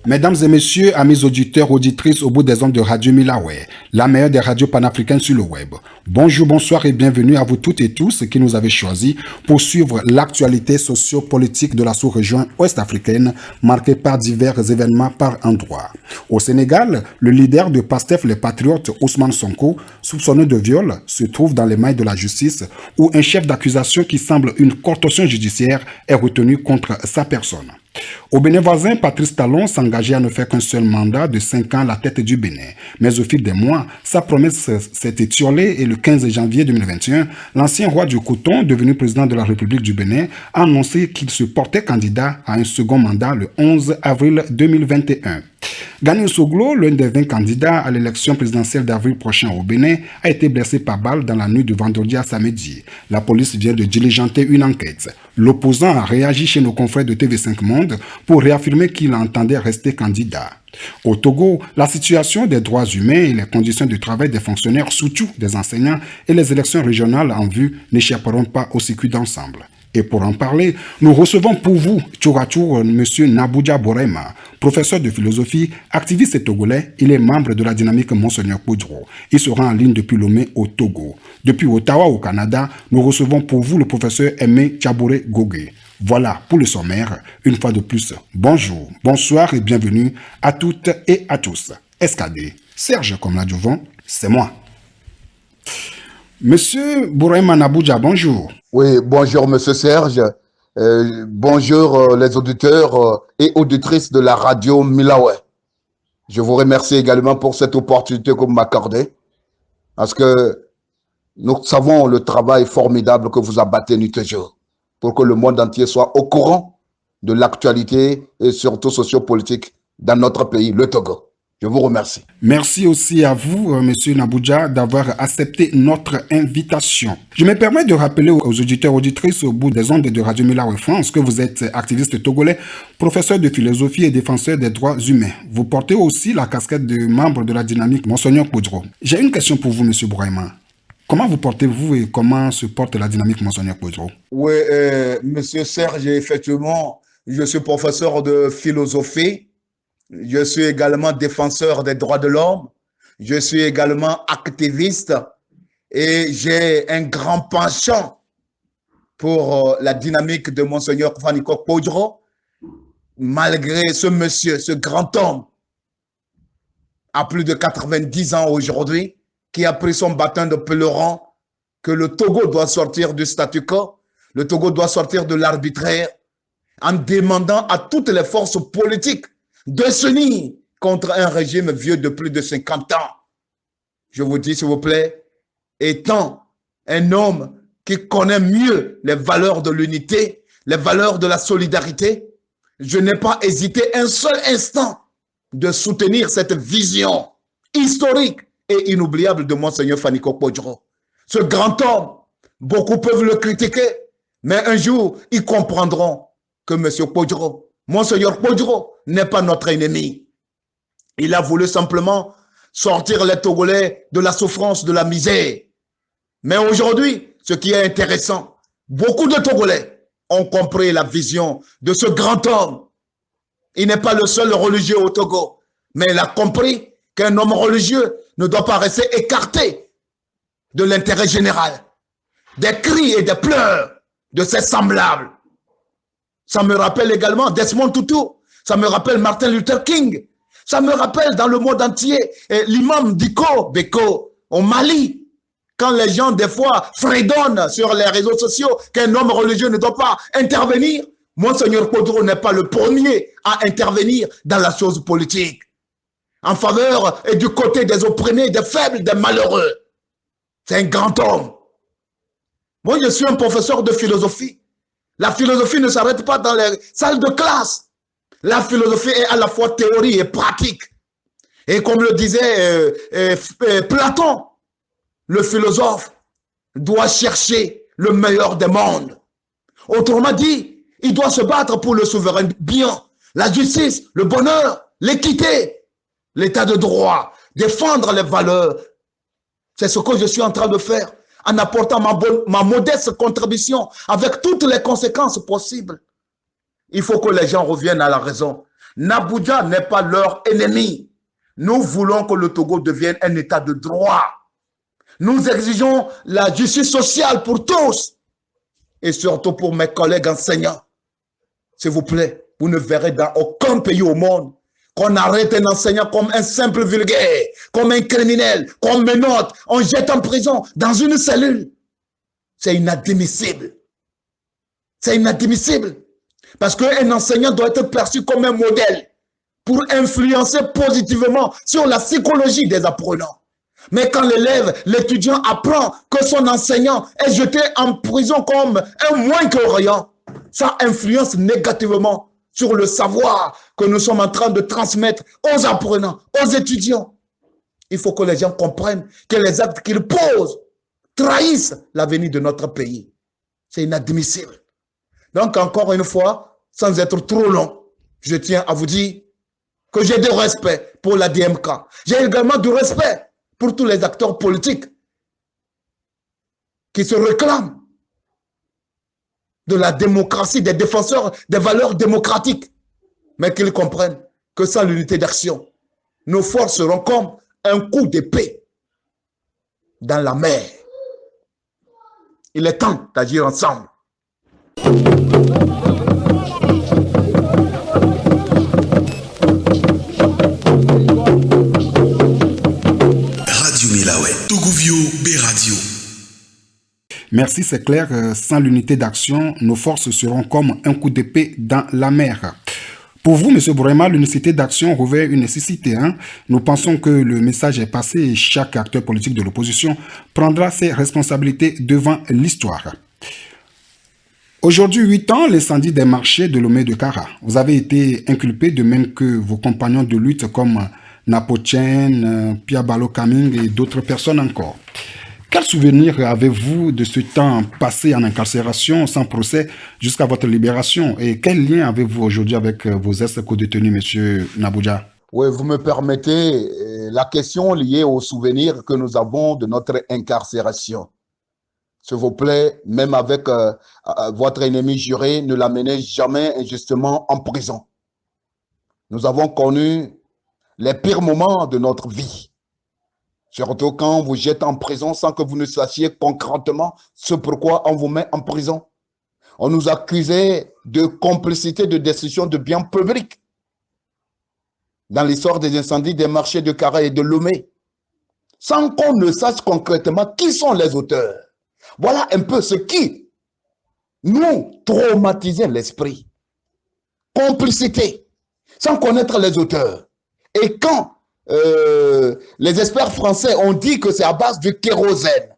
Mesdames et messieurs, amis auditeurs, auditrices au bout des ondes de Radio Milaway, la meilleure des radios panafricaines sur le web. Bonjour, bonsoir et bienvenue à vous toutes et tous qui nous avez choisis pour suivre l'actualité socio-politique de la sous-région ouest-africaine marquée par divers événements par endroits. Au Sénégal, le leader de PASTEF, les Patriotes, Ousmane Sonko, soupçonné de viol, se trouve dans les mailles de la justice où un chef d'accusation qui semble une contorsion judiciaire est retenu contre sa personne. Au Bénin voisin, Patrice Talon s'engageait à ne faire qu'un seul mandat de 5 ans à la tête du Bénin. Mais au fil des mois, sa promesse s'est étiolée et le 15 janvier 2021, l'ancien roi du coton, devenu président de la République du Bénin, a annoncé qu'il se portait candidat à un second mandat le 11 avril 2021. Gani Soglo, l'un des 20 candidats à l'élection présidentielle d'avril prochain au Bénin, a été blessé par balle dans la nuit de vendredi à samedi. La police vient de diligenter une enquête. L'opposant a réagi chez nos confrères de TV5 Monde pour réaffirmer qu'il entendait rester candidat. Au Togo, la situation des droits humains et les conditions de travail des fonctionnaires, surtout des enseignants, et les élections régionales en vue n'échapperont pas au circuit d'ensemble. Et pour en parler, nous recevons pour vous, tour à tour, M. Nabouja Borema, professeur de philosophie, activiste togolais. Il est membre de la dynamique Monseigneur Poudro. Il sera en ligne depuis Lomé au Togo. Depuis Ottawa au Canada, nous recevons pour vous le professeur Aimé Tchabouré Gogé. Voilà pour le sommaire. Une fois de plus, bonjour, bonsoir et bienvenue à toutes et à tous. SKD, Serge comme l'adjuvant, c'est moi. Monsieur Borema Nabouja, bonjour. Oui, bonjour Monsieur Serge, bonjour les auditeurs et auditrices de la radio Milaway. Je vous remercie également pour cette opportunité que vous m'accordez, parce que nous savons le travail formidable que vous abattez nuit et jour, pour que le monde entier soit au courant de l'actualité et surtout sociopolitique dans notre pays, le Togo. Je vous remercie. Merci aussi à vous, Monsieur Nabouja, d'avoir accepté notre invitation. Je me permets de rappeler aux auditeurs et auditrices au bout des ondes de Radio Milaway France que vous êtes activiste togolais, professeur de philosophie et défenseur des droits humains. Vous portez aussi la casquette de membre de la dynamique Monseigneur Poudro. J'ai une question pour vous, Monsieur Bouraima. Comment vous portez-vous et comment se porte la dynamique Monseigneur Poudro? Oui, Monsieur Serge, effectivement, je suis professeur de philosophie. Je suis également défenseur des droits de l'homme. Je suis également activiste et j'ai un grand penchant pour la dynamique de Monseigneur Faniko Poudro. Malgré ce monsieur, ce grand homme, à plus de 90 ans aujourd'hui, qui a pris son bâton de pèlerin, que le Togo doit sortir du statu quo, le Togo doit sortir de l'arbitraire, en demandant à toutes les forces politiques de s'unir contre un régime vieux de plus de 50 ans. Je vous dis, s'il vous plaît, étant un homme qui connaît mieux les valeurs de l'unité, les valeurs de la solidarité, je n'ai pas hésité un seul instant de soutenir cette vision historique et inoubliable de Monseigneur Faniko Poudro. Ce grand homme, beaucoup peuvent le critiquer, mais un jour, ils comprendront que M. Poudro, Monseigneur Poudro, n'est pas notre ennemi. Il a voulu simplement sortir les Togolais de la souffrance, de la misère. Mais aujourd'hui, ce qui est intéressant, beaucoup de Togolais ont compris la vision de ce grand homme. Il n'est pas le seul religieux au Togo, mais il a compris qu'un homme religieux ne doit pas rester écarté de l'intérêt général, des cris et des pleurs de ses semblables. Ça me rappelle également Desmond Tutu, ça me rappelle Martin Luther King, ça me rappelle dans le monde entier l'imam Diko Beko au Mali. Quand les gens des fois fredonnent sur les réseaux sociaux qu'un homme religieux ne doit pas intervenir, Monseigneur Poudro n'est pas le premier à intervenir dans la chose politique, en faveur et du côté des opprimés, des faibles, des malheureux. C'est un grand homme. Moi, je suis un professeur de philosophie. La philosophie ne s'arrête pas dans les salles de classe. La philosophie est à la fois théorie et pratique. Et comme le disait Platon, le philosophe doit chercher le meilleur des mondes. Autrement dit, il doit se battre pour le souverain bien, la justice, le bonheur, l'équité, l'état de droit, défendre les valeurs C'est ce que je suis en train de faire en apportant ma modeste contribution avec toutes les conséquences possibles. Il faut que les gens reviennent à la raison. Nabouja n'est pas leur ennemi. Nous voulons que le Togo devienne un état de droit. Nous exigeons la justice sociale pour tous et surtout pour mes collègues enseignants. S'il vous plaît, vous ne verrez dans aucun pays au monde qu'on arrête un enseignant comme un simple vulgaire, comme un criminel, qu'on menotte, on jette en prison dans une cellule. C'est inadmissible. C'est inadmissible. Parce qu'un enseignant doit être perçu comme un modèle pour influencer positivement sur la psychologie des apprenants. Mais quand l'élève, l'étudiant apprend que son enseignant est jeté en prison comme un moins que rien, ça influence négativement sur le savoir que nous sommes en train de transmettre aux apprenants, aux étudiants. Il faut que les gens comprennent que les actes qu'ils posent trahissent l'avenir de notre pays. C'est inadmissible. Donc, encore une fois, sans être trop long, je tiens à vous dire que j'ai du respect pour la DMK. J'ai également du respect pour tous les acteurs politiques qui se réclament de la démocratie, des défenseurs des valeurs démocratiques, mais qu'ils comprennent que sans l'unité d'action, nos forces seront comme un coup d'épée dans la mer. Il est temps d'agir ensemble. Radio Milawe, Togovio B Radio. Merci, c'est clair. Sans l'unité d'action, nos forces seront comme un coup d'épée dans la mer. Pour vous, M. Bourema, l'unité d'action revêt une nécessité. Nous pensons que le message est passé et chaque acteur politique de l'opposition prendra ses responsabilités devant l'histoire. Aujourd'hui, 8 ans, l'incendie des marchés de Lomé de Kara. Vous avez été inculpé de même que vos compagnons de lutte comme Napochen, Piabalo Kaming et d'autres personnes encore. Quel souvenir avez-vous de ce temps passé en incarcération sans procès jusqu'à votre libération? Et quel lien avez-vous aujourd'hui avec vos ex-co-détenus, M. Nabouja? Oui, vous me permettez, la question liée aux souvenirs que nous avons de notre incarcération. S'il vous plaît, même avec votre ennemi juré, ne l'amenez jamais injustement en prison. Nous avons connu les pires moments de notre vie. Surtout quand on vous jette en prison sans que vous ne sachiez concrètement ce pourquoi on vous met en prison. On nous accusait de complicité de destruction de biens publics dans l'histoire des incendies des marchés de Kara et de Lomé, sans qu'on ne sache concrètement qui sont les auteurs. Voilà un peu ce qui nous traumatisait l'esprit. Complicité, sans connaître les auteurs. Et quand les experts français ont dit que c'est à base du kérosène,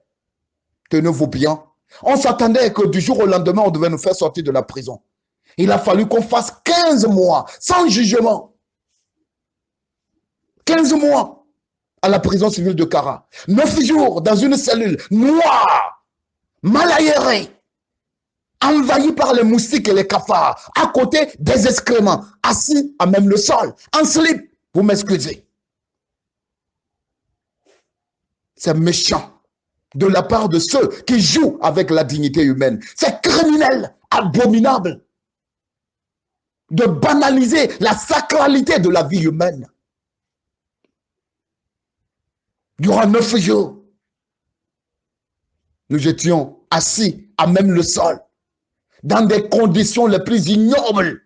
tenez-vous bien, on s'attendait que du jour au lendemain, on devait nous faire sortir de la prison. Il a fallu qu'on fasse 15 mois sans jugement. 15 mois à la prison civile de Kara. 9 jours dans une cellule noire, mal aérée, envahie par les moustiques et les cafards, à côté des excréments, assis à même le sol, en slip, vous m'excusez. C'est méchant de la part de ceux qui jouent avec la dignité humaine. C'est criminel, abominable de banaliser la sacralité de la vie humaine. Durant 9 jours, nous étions assis à même le sol, dans des conditions les plus ignobles,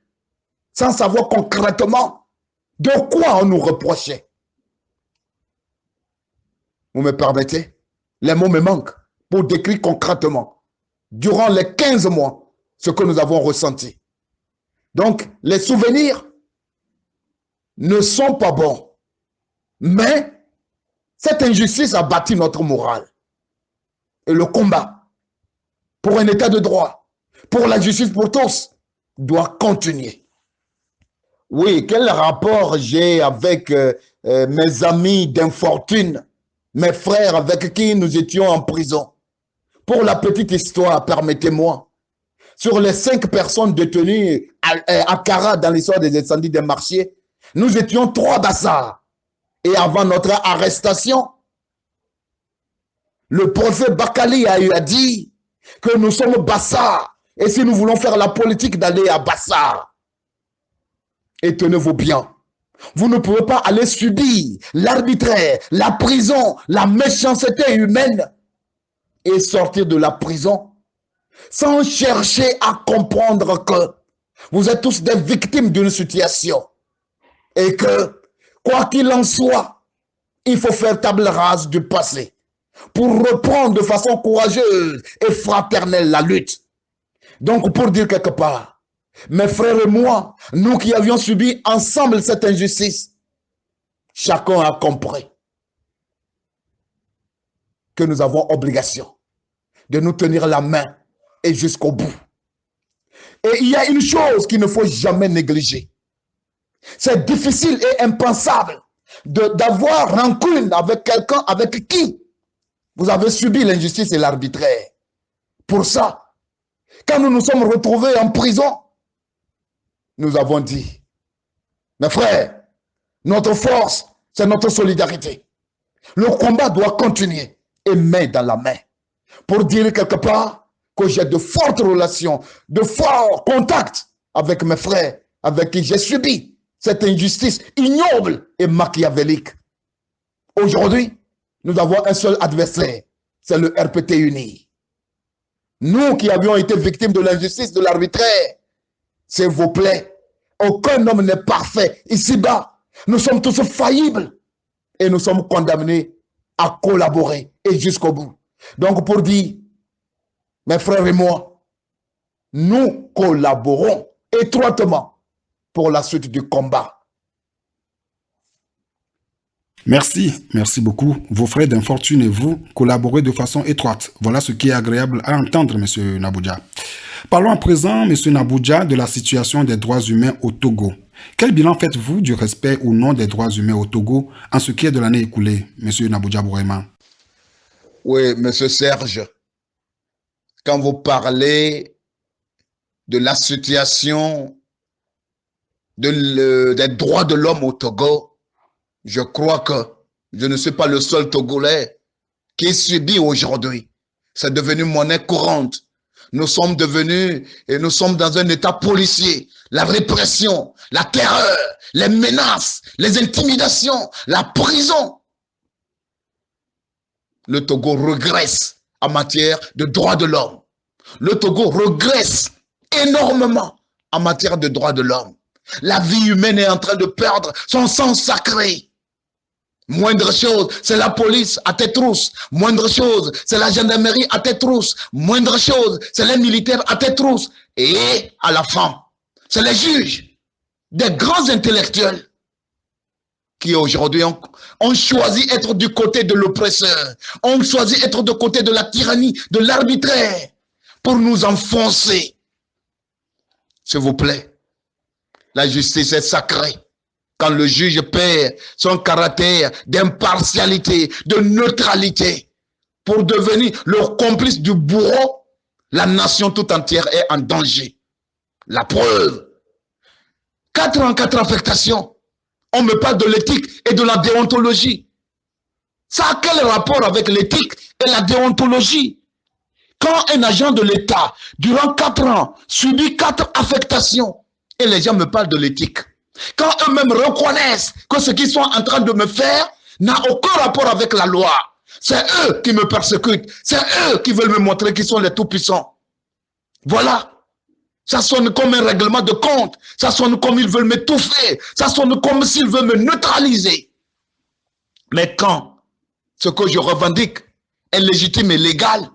sans savoir concrètement de quoi on nous reprochait. Vous me permettez? Les mots me manquent pour décrire concrètement, durant les 15 mois, ce que nous avons ressenti. Donc, les souvenirs ne sont pas bons, mais cette injustice a bâti notre morale. Et le combat pour un état de droit, pour la justice pour tous, doit continuer. Oui, quel rapport j'ai avec mes amis d'infortune, mes frères avec qui nous étions en prison? Pour la petite histoire, permettez-moi, sur les 5 personnes détenues à Kara dans l'histoire des incendies des marchés, nous étions 3 bassards. Et avant notre arrestation, Le prophète Bakali a dit que nous sommes Bassar. Et si nous voulons faire la politique d'aller à Bassar, et tenez-vous bien, vous ne pouvez pas aller subir l'arbitraire, la prison, la méchanceté humaine et sortir de la prison sans chercher à comprendre que vous êtes tous des victimes d'une situation et que, quoi qu'il en soit, il faut faire table rase du passé pour reprendre de façon courageuse et fraternelle la lutte. Donc, pour dire quelque part, mes frères et moi, nous qui avions subi ensemble cette injustice, chacun a compris que nous avons obligation de nous tenir la main et jusqu'au bout. Et il y a une chose qu'il ne faut jamais négliger. C'est difficile et impensable d'avoir rancune avec quelqu'un avec qui vous avez subi l'injustice et l'arbitraire. Pour ça, quand nous nous sommes retrouvés en prison, nous avons dit, mes frères, notre force, c'est notre solidarité. Le combat doit continuer et main dans la main. Pour dire quelque part que j'ai de fortes relations, de forts contacts avec mes frères, avec qui j'ai subi cette injustice ignoble et machiavélique. Aujourd'hui, nous avons un seul adversaire, c'est le RPT uni. Nous qui avions été victimes de l'injustice, de l'arbitraire, s'il vous plaît, aucun homme n'est parfait ici-bas. Nous sommes tous faillibles et nous sommes condamnés à collaborer et jusqu'au bout. Donc pour dire, mes frères et moi, nous collaborons étroitement pour la suite du combat. Merci beaucoup. Vos frères d'infortune et vous collaborez de façon étroite. Voilà ce qui est agréable à entendre, M. Nabouja. Parlons à présent, M. Nabouja, de la situation des droits humains au Togo. Quel bilan faites-vous du respect ou non des droits humains au Togo en ce qui est de l'année écoulée, M. Nabouja Bourema? Oui, M. Serge, quand vous parlez de la situation des droits de l'homme au Togo, je crois que je ne suis pas le seul Togolais qui subit aujourd'hui. C'est devenu monnaie courante. Nous sommes devenus et nous sommes dans un état policier. La répression, la terreur, les menaces, les intimidations, la prison. Le Togo régresse en matière de droits de l'homme. Le Togo régresse énormément en matière de droits de l'homme. La vie humaine est en train de perdre son sens sacré. Moindre chose, c'est la police à tête rousse. Moindre chose, c'est la gendarmerie à tête rousse. Moindre chose, c'est les militaires à tête rousse. Et à la fin, c'est les juges, des grands intellectuels qui aujourd'hui ont choisi être du côté de l'oppresseur, ont choisi être du côté de la tyrannie, de l'arbitraire, pour nous enfoncer. S'il vous plaît, la justice est sacrée. Quand le juge perd son caractère d'impartialité, de neutralité, pour devenir le complice du bourreau, la nation tout entière est en danger. La preuve, 4 ans, 4 affectations, on me parle de l'éthique et de la déontologie. Ça a quel rapport avec l'éthique et la déontologie? Quand un agent de l'État, durant 4 ans, subit 4 affectations, et les gens me parlent de l'éthique, quand eux-mêmes reconnaissent que ce qu'ils sont en train de me faire n'a aucun rapport avec la loi, c'est eux qui me persécutent, c'est eux qui veulent me montrer qu'ils sont les tout-puissants. Voilà. Ça sonne comme un règlement de compte, ça sonne comme ils veulent m'étouffer, ça sonne comme s'ils veulent me neutraliser. Mais quand ce que je revendique est légitime et légal,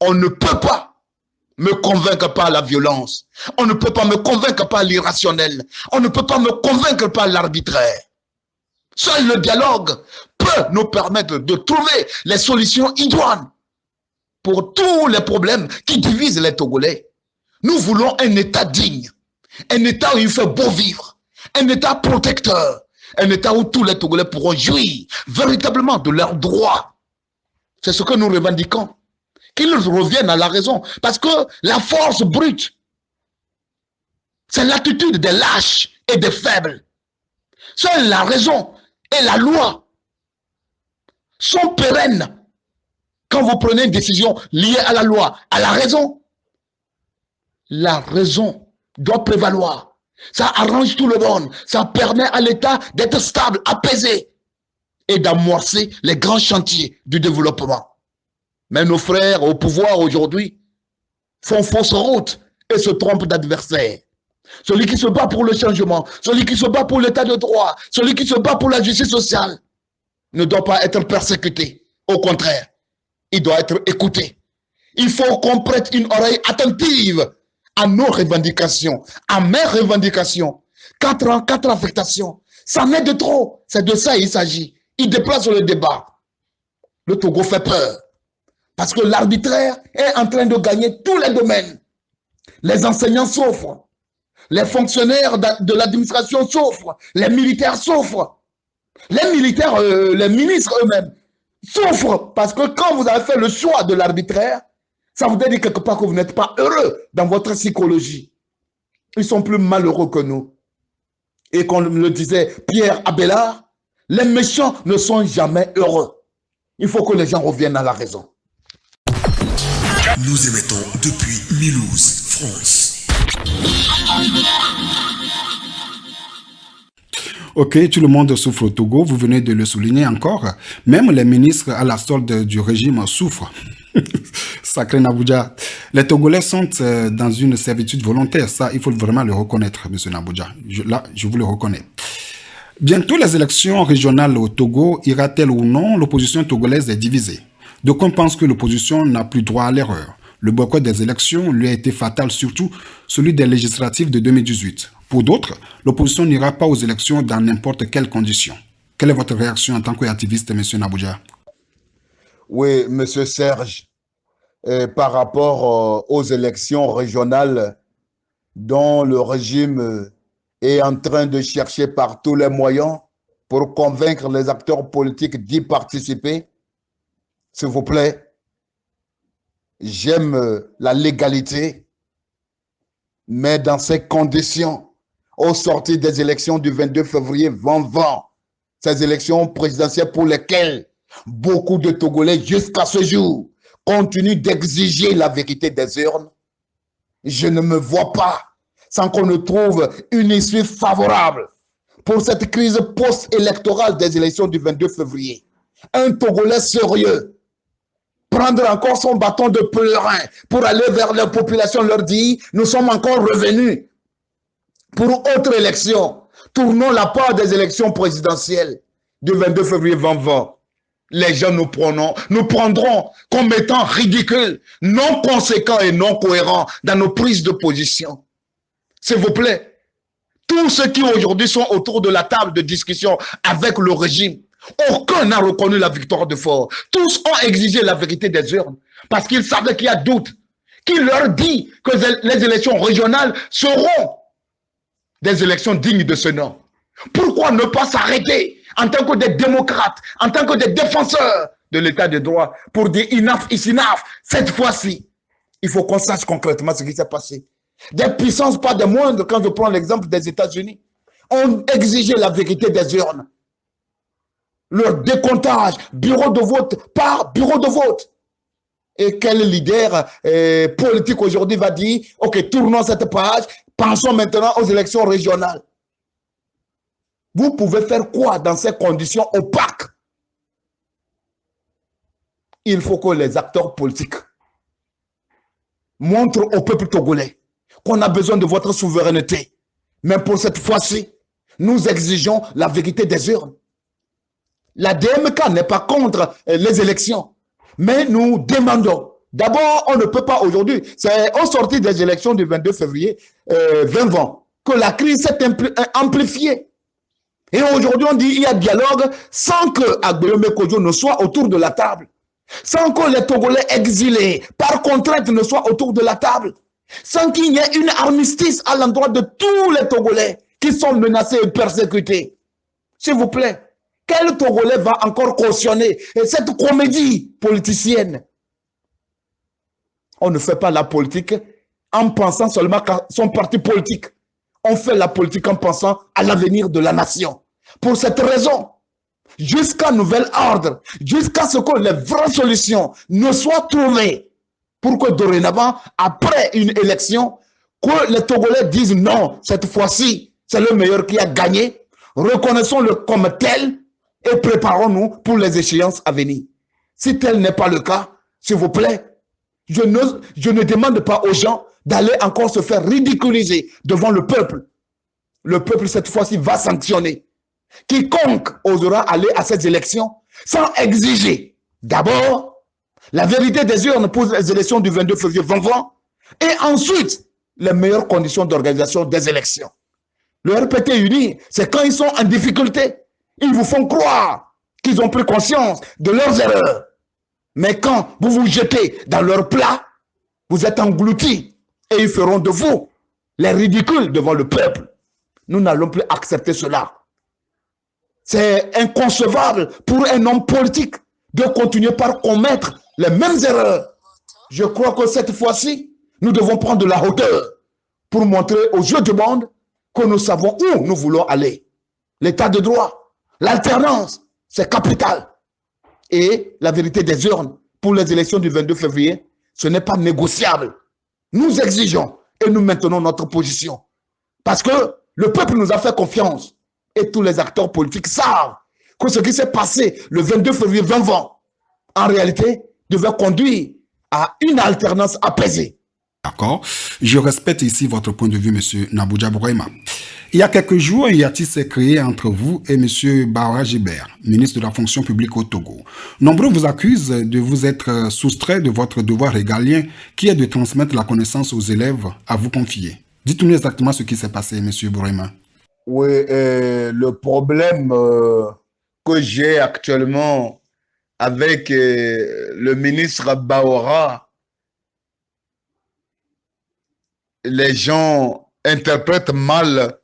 on ne peut pas me convaincre par la violence. On ne peut pas me convaincre par l'irrationnel. On ne peut pas me convaincre par l'arbitraire. Seul le dialogue peut nous permettre de trouver les solutions idoines pour tous les problèmes qui divisent les Togolais. Nous voulons un État digne, un État où il fait beau vivre, un État protecteur, un État où tous les Togolais pourront jouir véritablement de leurs droits. C'est ce que nous revendiquons. Qu'ils reviennent à la raison. Parce que la force brute, c'est l'attitude des lâches et des faibles. Seule la raison et la loi sont pérennes quand vous prenez une décision liée à la loi, à la raison doit prévaloir. Ça arrange tout le monde. Ça permet à l'État d'être stable, apaisé et d'amorcer les grands chantiers du développement. Mais nos frères au pouvoir aujourd'hui font fausse route et se trompent d'adversaire. Celui qui se bat pour le changement, celui qui se bat pour l'état de droit, celui qui se bat pour la justice sociale ne doit pas être persécuté. Au contraire, il doit être écouté. Il faut qu'on prête une oreille attentive à nos revendications, à mes revendications. 4 ans, 4 affectations. Ça n'est de trop. C'est de ça il s'agit. Il déplace le débat. Le Togo fait peur. Parce que l'arbitraire est en train de gagner tous les domaines. Les enseignants souffrent. Les fonctionnaires de l'administration souffrent. Les militaires souffrent. Les militaires, les ministres eux-mêmes souffrent. Parce que quand vous avez fait le choix de l'arbitraire, ça vous dit quelque part que vous n'êtes pas heureux dans votre psychologie. Ils sont plus malheureux que nous. Et comme le disait Pierre Abélard, les méchants ne sont jamais heureux. Il faut que les gens reviennent à la raison. Nous émettons depuis Mulhouse, France. Ok, tout le monde souffre au Togo, vous venez de le souligner encore. Même les ministres à la solde du régime souffrent. Sacré Nabouja. Les Togolais sont dans une servitude volontaire. Ça, il faut vraiment le reconnaître, monsieur Nabouja. Là, je vous le reconnais. Bientôt, les élections régionales au Togo, ira-t-elle ou non, l'opposition togolaise est divisée. D'aucuns pensent que l'opposition n'a plus droit à l'erreur. Le boycott des élections lui a été fatal, surtout celui des législatives de 2018. Pour d'autres, l'opposition n'ira pas aux élections dans n'importe quelles conditions. Quelle est votre réaction en tant qu'activiste, M. Nabouja? Oui, M. Serge, par rapport aux élections régionales dont le régime est en train de chercher par tous les moyens pour convaincre les acteurs politiques d'y participer, s'il vous plaît, j'aime la légalité, mais dans ces conditions, au sortir des élections du 22 février 2020, ces élections présidentielles pour lesquelles beaucoup de Togolais, jusqu'à ce jour, continuent d'exiger la vérité des urnes, je ne me vois pas sans qu'on ne trouve une issue favorable pour cette crise post-électorale des élections du 22 février. Un Togolais sérieux prendre encore son bâton de pèlerin pour aller vers la population, leur dire nous sommes encore revenus pour autre élection. Tournons la part des élections présidentielles du 22 février 2020. Les gens nous prendront comme étant ridicules, non conséquents et non cohérents dans nos prises de position. S'il vous plaît, tous ceux qui aujourd'hui sont autour de la table de discussion avec le régime, aucun n'a reconnu la victoire de Faure. Tous ont exigé la vérité des urnes parce qu'ils savaient qu'il y a doute. Qui leur dit que les élections régionales seront des élections dignes de ce nom? Pourquoi ne pas s'arrêter en tant que des démocrates, en tant que des défenseurs de l'état de droit pour dire enough is enough? Cette fois-ci, il faut qu'on sache concrètement ce qui s'est passé. Des puissances pas des moindres, quand je prends l'exemple des États-Unis, ont exigé la vérité des urnes. Leur décomptage, bureau de vote par bureau de vote. Et quel leader politique aujourd'hui va dire, ok, tournons cette page, pensons maintenant aux élections régionales. Vous pouvez faire quoi dans ces conditions opaques? Il faut que les acteurs politiques montrent au peuple togolais qu'on a besoin de votre souveraineté. Mais pour cette fois-ci, nous exigeons la vérité des urnes. La DMK n'est pas contre les élections, mais nous demandons. D'abord, on ne peut pas aujourd'hui, c'est au sortir des élections du 22 février 2020 que la crise s'est amplifiée. Et aujourd'hui, on dit qu'il y a dialogue sans que Agbeyome Kodjo ne soit autour de la table, sans que les Togolais exilés, par contrainte, ne soient autour de la table, sans qu'il y ait une armistice à l'endroit de tous les Togolais qui sont menacés et persécutés. S'il vous plaît. Quel Togolais va encore cautionner cette comédie politicienne? On ne fait pas la politique en pensant seulement à son parti politique. On fait la politique en pensant à l'avenir de la nation. Pour cette raison, jusqu'à nouvel ordre, jusqu'à ce que les vraies solutions ne soient trouvées pour que dorénavant, après une élection, que les Togolais disent non, cette fois-ci, c'est le meilleur qui a gagné. Reconnaissons-le comme tel et préparons-nous pour les échéances à venir. Si tel n'est pas le cas, s'il vous plaît, je ne demande pas aux gens d'aller encore se faire ridiculiser devant le peuple. Le peuple, cette fois-ci, va sanctionner. Quiconque osera aller à ces élections sans exiger d'abord la vérité des urnes pour les élections du 22 février 2020 et ensuite les meilleures conditions d'organisation des élections. Le RPT uni, c'est quand ils sont en difficulté. Ils vous font croire qu'ils ont pris conscience de leurs erreurs. Mais quand vous vous jetez dans leur plat, vous êtes engloutis et ils feront de vous les ridicules devant le peuple. Nous n'allons plus accepter cela. C'est inconcevable pour un homme politique de continuer par commettre les mêmes erreurs. Je crois que cette fois-ci, nous devons prendre de la hauteur pour montrer aux yeux du monde que nous savons où nous voulons aller. L'état de droit, l'alternance, c'est capital. Et la vérité des urnes pour les élections du 22 février, ce n'est pas négociable. Nous exigeons et nous maintenons notre position. Parce que le peuple nous a fait confiance. Et tous les acteurs politiques savent que ce qui s'est passé le 22 février 2020, en réalité, devait conduire à une alternance apaisée. D'accord. Je respecte ici votre point de vue, M. Nabouja Bourema. Il y a quelques jours, un hiatus s'est créé entre vous et M. Bahora Gilbert, ministre de la fonction publique au Togo. Nombreux vous accusent de vous être soustrait de votre devoir régalien, qui est de transmettre la connaissance aux élèves à vous confier. Dites-nous exactement ce qui s'est passé, M. Bourema. Oui, le problème que j'ai actuellement avec le ministre Bahora, les gens interprètent mal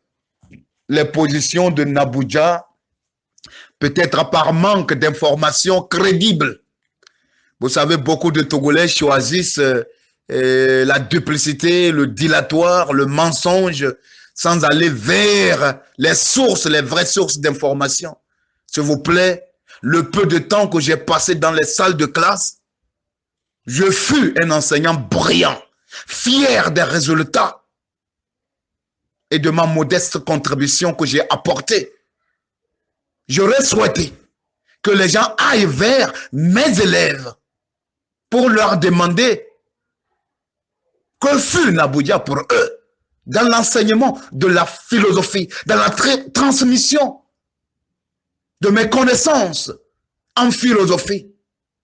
les positions de Nabouja, peut-être par manque d'informations crédibles. Vous savez, beaucoup de Togolais choisissent la duplicité, le dilatoire, le mensonge, sans aller vers les sources, les vraies sources d'informations. S'il vous plaît, le peu de temps que j'ai passé dans les salles de classe, je fus un enseignant brillant, fier des résultats et de ma modeste contribution que j'ai apportée. J'aurais souhaité que les gens aillent vers mes élèves pour leur demander que fut Nabouja pour eux dans l'enseignement de la philosophie, dans la transmission de mes connaissances en philosophie.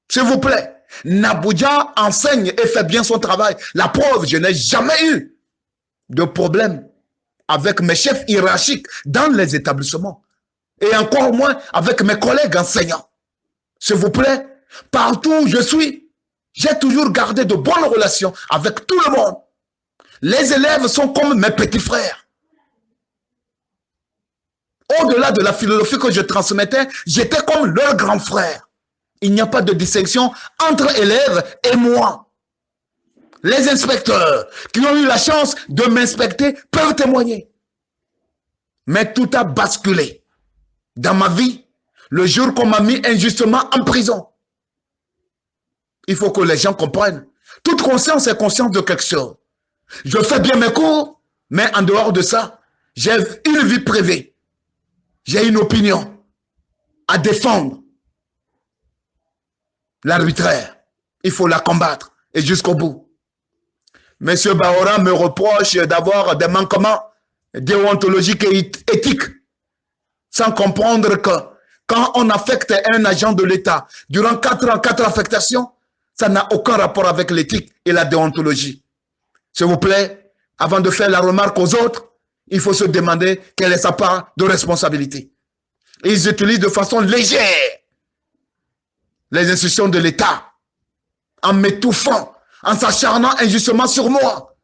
S'il vous plaît, Nabouja enseigne et fait bien son travail. La preuve, je n'ai jamais eu de problème avec mes chefs hiérarchiques dans les établissements et encore moins avec mes collègues enseignants. S'il vous plaît, partout où je suis, j'ai toujours gardé de bonnes relations avec tout le monde. Les élèves sont comme mes petits frères. Au-delà de la philosophie que je transmettais, j'étais comme leur grand frère. Il n'y a pas de distinction entre élèves et moi. Les inspecteurs qui ont eu la chance de m'inspecter peuvent témoigner. Mais tout a basculé dans ma vie le jour qu'on m'a mis injustement en prison. Il faut que les gens comprennent. Toute conscience est conscience de quelque chose. Je fais bien mes cours, mais en dehors de ça, j'ai une vie privée. J'ai une opinion à défendre. L'arbitraire, il faut la combattre et jusqu'au bout. Monsieur Bahora me reproche d'avoir des manquements déontologiques et éthiques, sans comprendre que quand on affecte un agent de l'État durant 4 ans, 4 affectations, ça n'a aucun rapport avec l'éthique et la déontologie. S'il vous plaît, avant de faire la remarque aux autres, il faut se demander quelle est sa part de responsabilité. Ils utilisent de façon légère les institutions de l'État en m'étouffant, en s'acharnant injustement sur moi.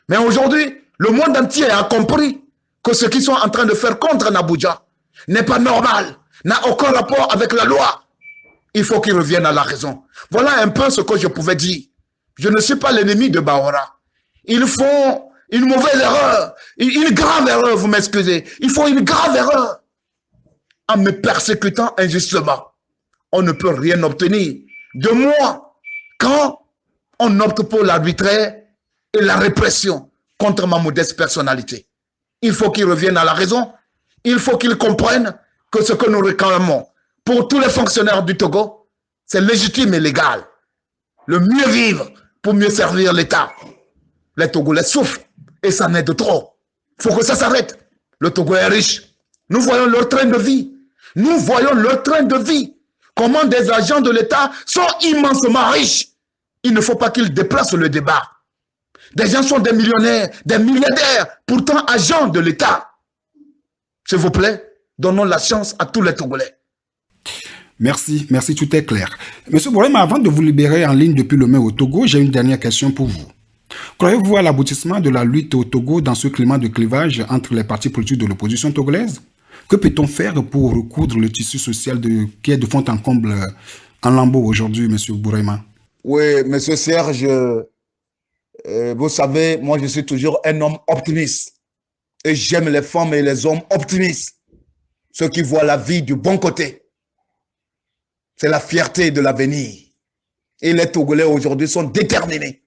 Mais aujourd'hui, le monde entier a compris que ce qu'ils sont en train de faire contre Nabouja n'est pas normal, n'a aucun rapport avec la loi. Il faut qu'ils reviennent à la raison. Voilà un peu ce que je pouvais dire. Je ne suis pas l'ennemi de Bahora. Ils font une mauvaise erreur, une grave erreur, vous m'excusez. Ils font une grave erreur. en me persécutant injustement, on ne peut rien obtenir de moi quand on opte pour l'arbitraire et la répression contre ma modeste personnalité. Il faut qu'ils reviennent à la raison. Il faut qu'ils comprennent que ce que nous réclamons pour tous les fonctionnaires du Togo, c'est légitime et légal. Le mieux vivre pour mieux servir l'État. Les Togolais souffrent et ça n'est de trop. Il faut que ça s'arrête. Le Togo est riche. Nous voyons leur train de vie. Nous voyons leur train de vie. Comment des agents de l'État sont immensement riches. Il ne faut pas qu'ils déplacent le débat. Des gens sont des millionnaires, des milliardaires, pourtant agents de l'État. S'il vous plaît, donnons la chance à tous les Togolais. Merci, merci, tout est clair. Monsieur Bourema, avant de vous libérer en ligne depuis Lomé au Togo, j'ai une dernière question pour vous. Croyez-vous à l'aboutissement de la lutte au Togo dans ce climat de clivage entre les partis politiques de l'opposition togolaise? Que peut-on faire pour recoudre le tissu social qui est de fond en comble en lambeaux aujourd'hui, monsieur Bourema? Oui, monsieur Serge, vous savez, moi je suis toujours un homme optimiste. Et j'aime les femmes et les hommes optimistes. Ceux qui voient la vie du bon côté. C'est la fierté de l'avenir. Et les Togolais aujourd'hui sont déterminés.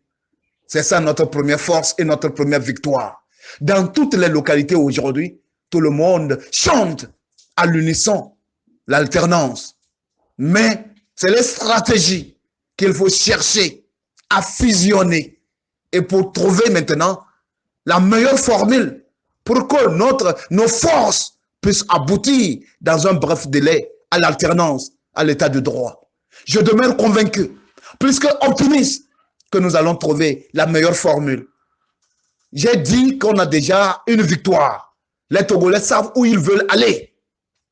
C'est ça notre première force et notre première victoire. Dans toutes les localités aujourd'hui, tout le monde chante à l'unisson l'alternance. Mais c'est les stratégies qu'il faut chercher à fusionner et pour trouver maintenant la meilleure formule pour que nos forces puissent aboutir dans un bref délai à l'alternance, à l'état de droit. Je demeure convaincu, plus que optimiste, que nous allons trouver la meilleure formule. J'ai dit qu'on a déjà une victoire. Les Togolais savent où ils veulent aller.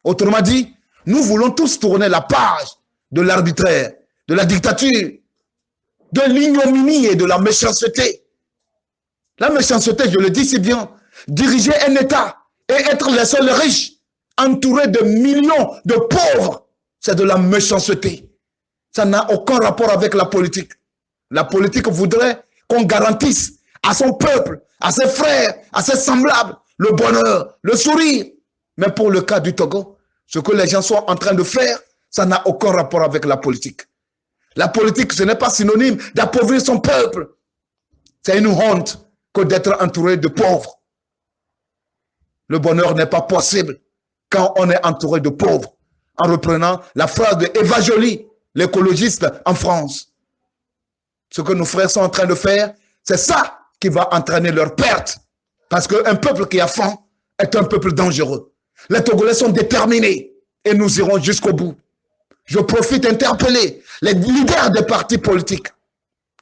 Autrement dit, nous voulons tous tourner la page de l'arbitraire, de la dictature, de l'ignominie et de la méchanceté. La méchanceté, je le dis si bien, diriger un État et être les seuls riches, entourés de millions de pauvres, c'est de la méchanceté. Ça n'a aucun rapport avec la politique. La politique voudrait qu'on garantisse à son peuple, à ses frères, à ses semblables, le bonheur, le sourire. Mais pour le cas du Togo, ce que les gens sont en train de faire, ça n'a aucun rapport avec la politique. La politique, ce n'est pas synonyme d'appauvrir son peuple. C'est une honte que d'être entouré de pauvres. Le bonheur n'est pas possible quand on est entouré de pauvres. En reprenant la phrase de Eva Joly, l'écologiste en France. Ce que nos frères sont en train de faire, c'est ça qui va entraîner leur perte. Parce qu'un peuple qui a faim est un peuple dangereux. Les Togolais sont déterminés et nous irons jusqu'au bout. Je profite d'interpeller les leaders des partis politiques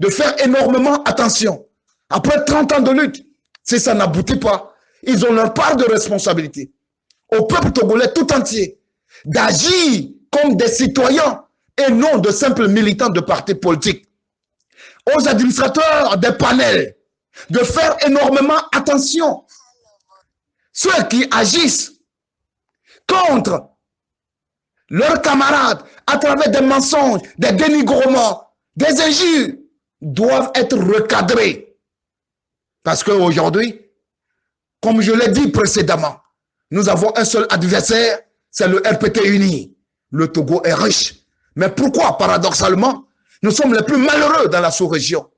de faire énormément attention. Après 30 ans de lutte, si ça n'aboutit pas, ils ont leur part de responsabilité. Au peuple togolais tout entier, d'agir comme des citoyens et non de simples militants de partis politiques. Aux administrateurs des panels, de faire énormément attention. Ceux qui agissent contre leurs camarades à travers des mensonges, des dénigrements, des injures, doivent être recadrés. Parce qu'aujourd'hui, comme je l'ai dit précédemment, nous avons un seul adversaire, c'est le RPT uni. Le Togo est riche. Mais pourquoi, paradoxalement, nous sommes les plus malheureux dans la sous-région?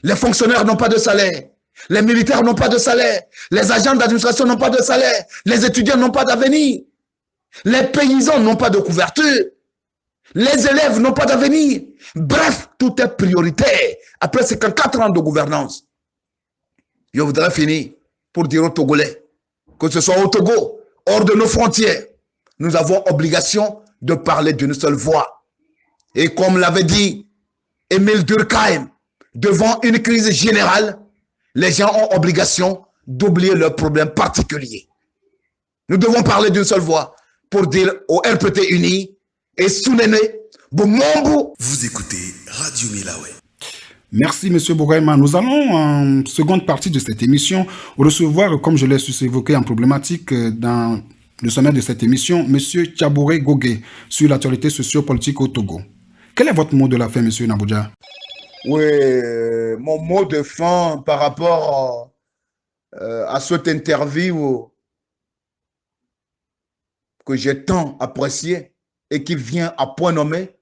Les fonctionnaires n'ont pas de salaire. Les militaires n'ont pas de salaire. Les agents d'administration n'ont pas de salaire. Les étudiants n'ont pas d'avenir. Les paysans n'ont pas de couverture. Les élèves n'ont pas d'avenir. Bref, tout est prioritaire. Après 54 ans de gouvernance. Je voudrais finir pour dire aux Togolais, que ce soit au Togo, hors de nos frontières, nous avons obligation de parler d'une seule voix. Et comme l'avait dit Émile Durkheim, devant une crise générale, les gens ont obligation d'oublier leurs problèmes particuliers. Nous devons parler d'une seule voix pour dire au RPT uni et Sounene, Bomombo. Vous écoutez Radio Milawe. Merci, M. Bourema. Nous allons, en seconde partie de cette émission, recevoir, comme je l'ai évoqué en problématique dans le sommaire de cette émission, M. Tchabouré Gogué sur l'actualité socio-politique au Togo. Quel est votre mot de la fin, M. Nabouja? Oui, mon mot de fin par rapport à cette interview que j'ai tant apprécié et qui vient à point nommé,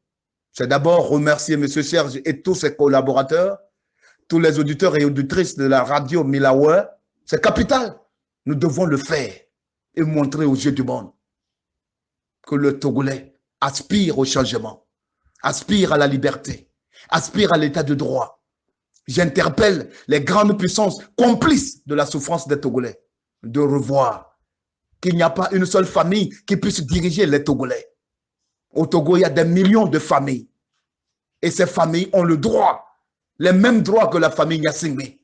c'est d'abord remercier M. Serge et tous ses collaborateurs, tous les auditeurs et auditrices de la radio Milawe. C'est capital. Nous devons le faire et montrer aux yeux du monde que le Togolais aspire au changement, aspire à la liberté, aspire à l'état de droit. J'interpelle les grandes puissances complices de la souffrance des Togolais de revoir qu'il n'y a pas une seule famille qui puisse diriger les Togolais. Au Togo, il y a des millions de familles. Et ces familles ont le droit, les mêmes droits que la famille Gnassingbé,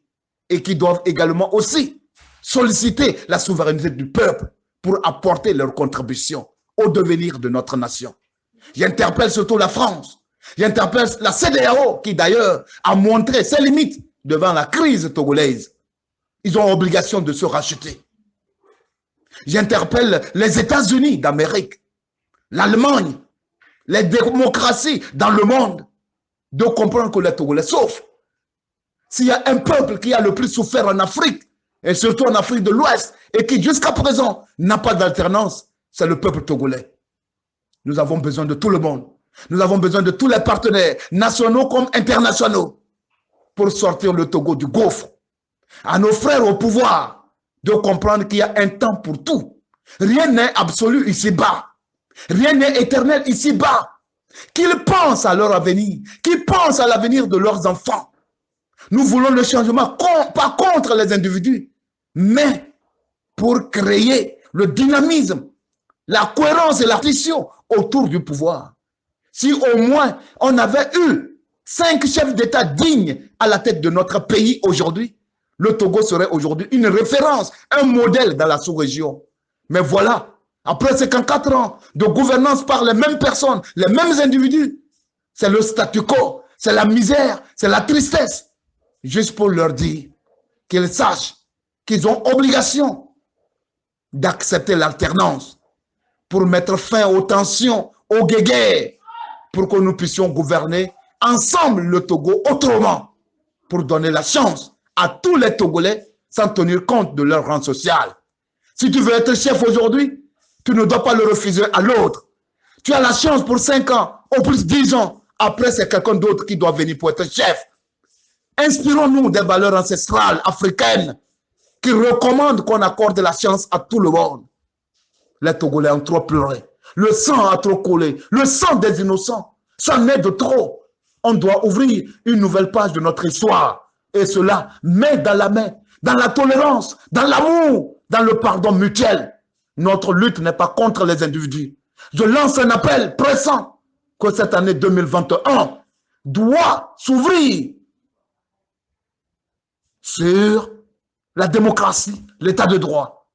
et qui doivent également aussi solliciter la souveraineté du peuple pour apporter leur contribution au devenir de notre nation. J'interpelle surtout la France. J'interpelle la CEDEAO, qui d'ailleurs a montré ses limites devant la crise togolaise. Ils ont obligation de se racheter. J'interpelle les États-Unis d'Amérique, l'Allemagne, les démocraties dans le monde, de comprendre que les Togolais souffrent. S'il y a un peuple qui a le plus souffert en Afrique, et surtout en Afrique de l'Ouest, et qui jusqu'à présent n'a pas d'alternance, c'est le peuple togolais. Nous avons besoin de tout le monde. Nous avons besoin de tous les partenaires, nationaux comme internationaux, pour sortir le Togo du gouffre. À nos frères au pouvoir, de comprendre qu'il y a un temps pour tout. Rien n'est absolu ici-bas. Rien n'est éternel ici-bas. Qu'ils pensent à leur avenir, qu'ils pensent à l'avenir de leurs enfants. Nous voulons le changement, pas contre les individus, mais pour créer le dynamisme, la cohérence et l'articulation autour du pouvoir. Si au moins on avait eu 5 chefs d'État dignes à la tête de notre pays aujourd'hui, le Togo serait aujourd'hui une référence, un modèle dans la sous-région. Mais voilà, après 54 ans de gouvernance par les mêmes personnes, les mêmes individus, c'est le statu quo, c'est la misère, c'est la tristesse. Juste pour leur dire qu'ils sachent qu'ils ont obligation d'accepter l'alternance pour mettre fin aux tensions, aux guéguerres, pour que nous puissions gouverner ensemble le Togo autrement, pour donner la chance à tous les Togolais sans tenir compte de leur rang social. Si tu veux être chef aujourd'hui, tu ne dois pas le refuser à l'autre. Tu as la chance pour 5 ans, au plus 10 ans. Après, c'est quelqu'un d'autre qui doit venir pour être chef. Inspirons-nous des valeurs ancestrales africaines qui recommandent qu'on accorde la chance à tout le monde. Les Togolais ont trop pleuré. Le sang a trop coulé. Le sang des innocents. Ça naît de trop. On doit ouvrir une nouvelle page de notre histoire. Et cela, main dans la main, dans la tolérance, dans l'amour, dans le pardon mutuel. Notre lutte n'est pas contre les individus. Je lance un appel pressant que cette année 2021 doit s'ouvrir sur la démocratie, l'état de droit,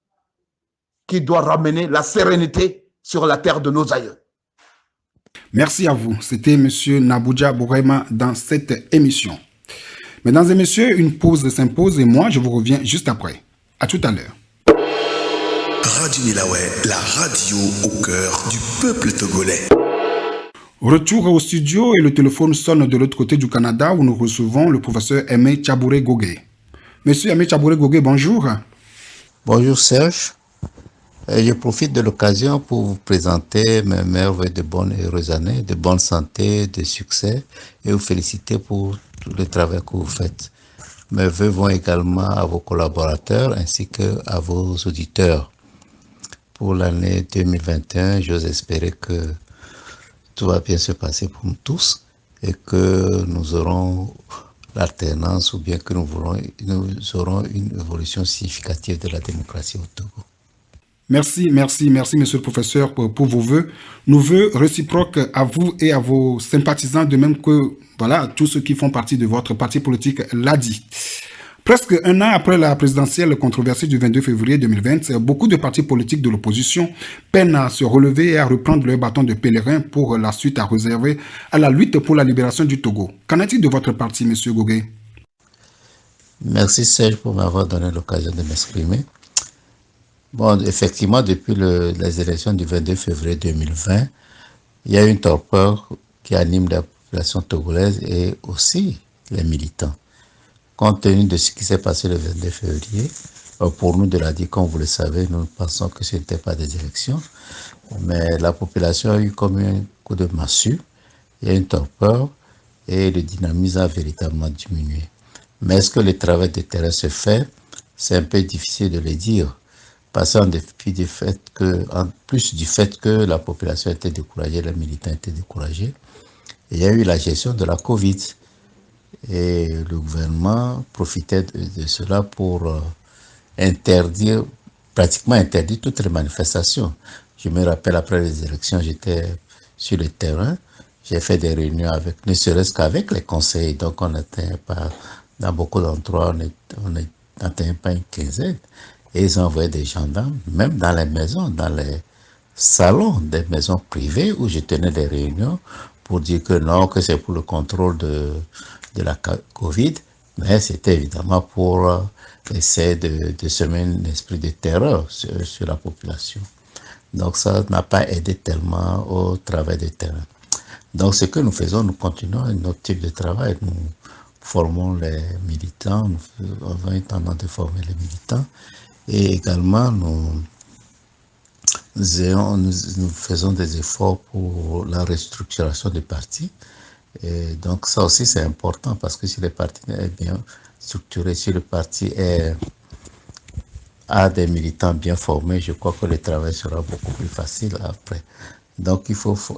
qui doit ramener la sérénité sur la terre de nos aïeux. Merci à vous. C'était M. Nabouja Bourema dans cette émission. Mesdames et messieurs, une pause s'impose et moi, je vous reviens juste après. À tout à l'heure. Radio Milawe, la radio au cœur du peuple togolais. Retour au studio et le téléphone sonne de l'autre côté du Canada où nous recevons le professeur Aimé Tchabouré Gogué. Monsieur Aimé Tchabouré Gogué, bonjour. Bonjour Serge. Je profite de l'occasion pour vous présenter mes meilleurs vœux de bonnes et heureuses années, de bonne santé, de succès et vous féliciter pour tout le travail que vous faites. Mes vœux vont également à vos collaborateurs ainsi qu'à vos auditeurs. Pour l'année 2021, j'ose espérer que tout va bien se passer pour nous tous et que nous aurons l'alternance ou bien que nous aurons une évolution significative de la démocratie au Togo. Merci, monsieur le professeur, pour vos vœux. Nos vœux réciproques à vous et à vos sympathisants, de même que voilà, tous ceux qui font partie de votre parti politique l'a dit. Presque un an après la présidentielle controversée du 22 février 2020, beaucoup de partis politiques de l'opposition peinent à se relever et à reprendre leur bâton de pèlerin pour la suite à réserver à la lutte pour la libération du Togo. Qu'en est-il de votre parti, monsieur Gogué? Merci Serge pour m'avoir donné l'occasion de m'exprimer. Bon, effectivement, depuis les élections du 22 février 2020, il y a une torpeur qui anime la population togolaise et aussi les militants. Compte tenu de ce qui s'est passé le 22 février, Pour nous de la dire, comme vous le savez, nous pensons que ce n'était pas des élections, mais la population a eu comme un coup de massue, il y a une torpeur et le dynamisme a véritablement diminué. Mais est-ce que le travail de terrain se fait? C'est un peu difficile de le dire. Parce en plus du fait que la population était découragée, les militants étaient découragés, il y a eu la gestion de la Covid. Et le gouvernement profitait de cela pour pratiquement interdire toutes les manifestations. Je me rappelle, après les élections, j'étais sur le terrain, j'ai fait des réunions ne serait-ce qu'avec les conseils, donc on n'atteint pas, dans beaucoup d'endroits, on n'atteint pas une quinzaine, et ils envoyaient des gendarmes, même dans les maisons, dans les salons des maisons privées où je tenais des réunions pour dire que non, que c'est pour le contrôle de la Covid, mais c'était évidemment pour essayer de semer un esprit de terreur sur la population. Donc ça n'a pas aidé tellement au travail de terrain. Donc ce que nous faisons, nous continuons notre type de travail. Nous formons les militants, nous avons eu tendance de former les militants et également nous faisons des efforts pour la restructuration des partis. Et donc ça aussi c'est important parce que si le parti est bien structuré, si le parti a des militants bien formés, je crois que le travail sera beaucoup plus facile après. Donc il faut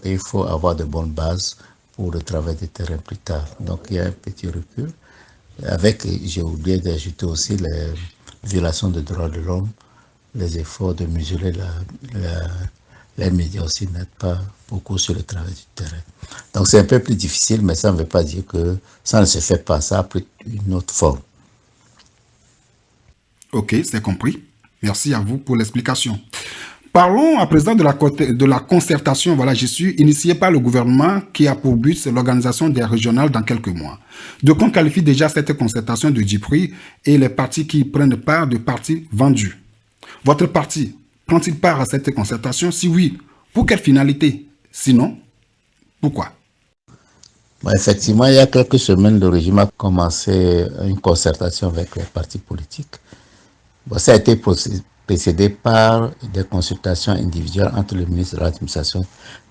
avoir de bonnes bases pour le travail de terrain plus tard. Donc il y a un petit recul. J'ai oublié d'ajouter aussi les violations des droits de l'homme, les efforts de mesurer les médias aussi n'aident pas beaucoup sur le travail du terrain. Donc c'est un peu plus difficile, mais ça ne veut pas dire que ça ne se fait pas, ça a pris une autre forme. Ok, c'est compris. Merci à vous pour l'explication. Parlons à présent de la concertation. Voilà, je suis initiée par le gouvernement qui a pour but l'organisation des régionales dans quelques mois. Donc on qualifie déjà cette concertation de Djipri et les partis qui y prennent part de partis vendus. Votre parti prend-il part à cette concertation? Si oui, pour quelle finalité? Sinon, pourquoi? Bon, effectivement, il y a quelques semaines, le régime a commencé une concertation avec les partis politiques. Bon, ça a été précédé par des consultations individuelles entre le ministre de l'administration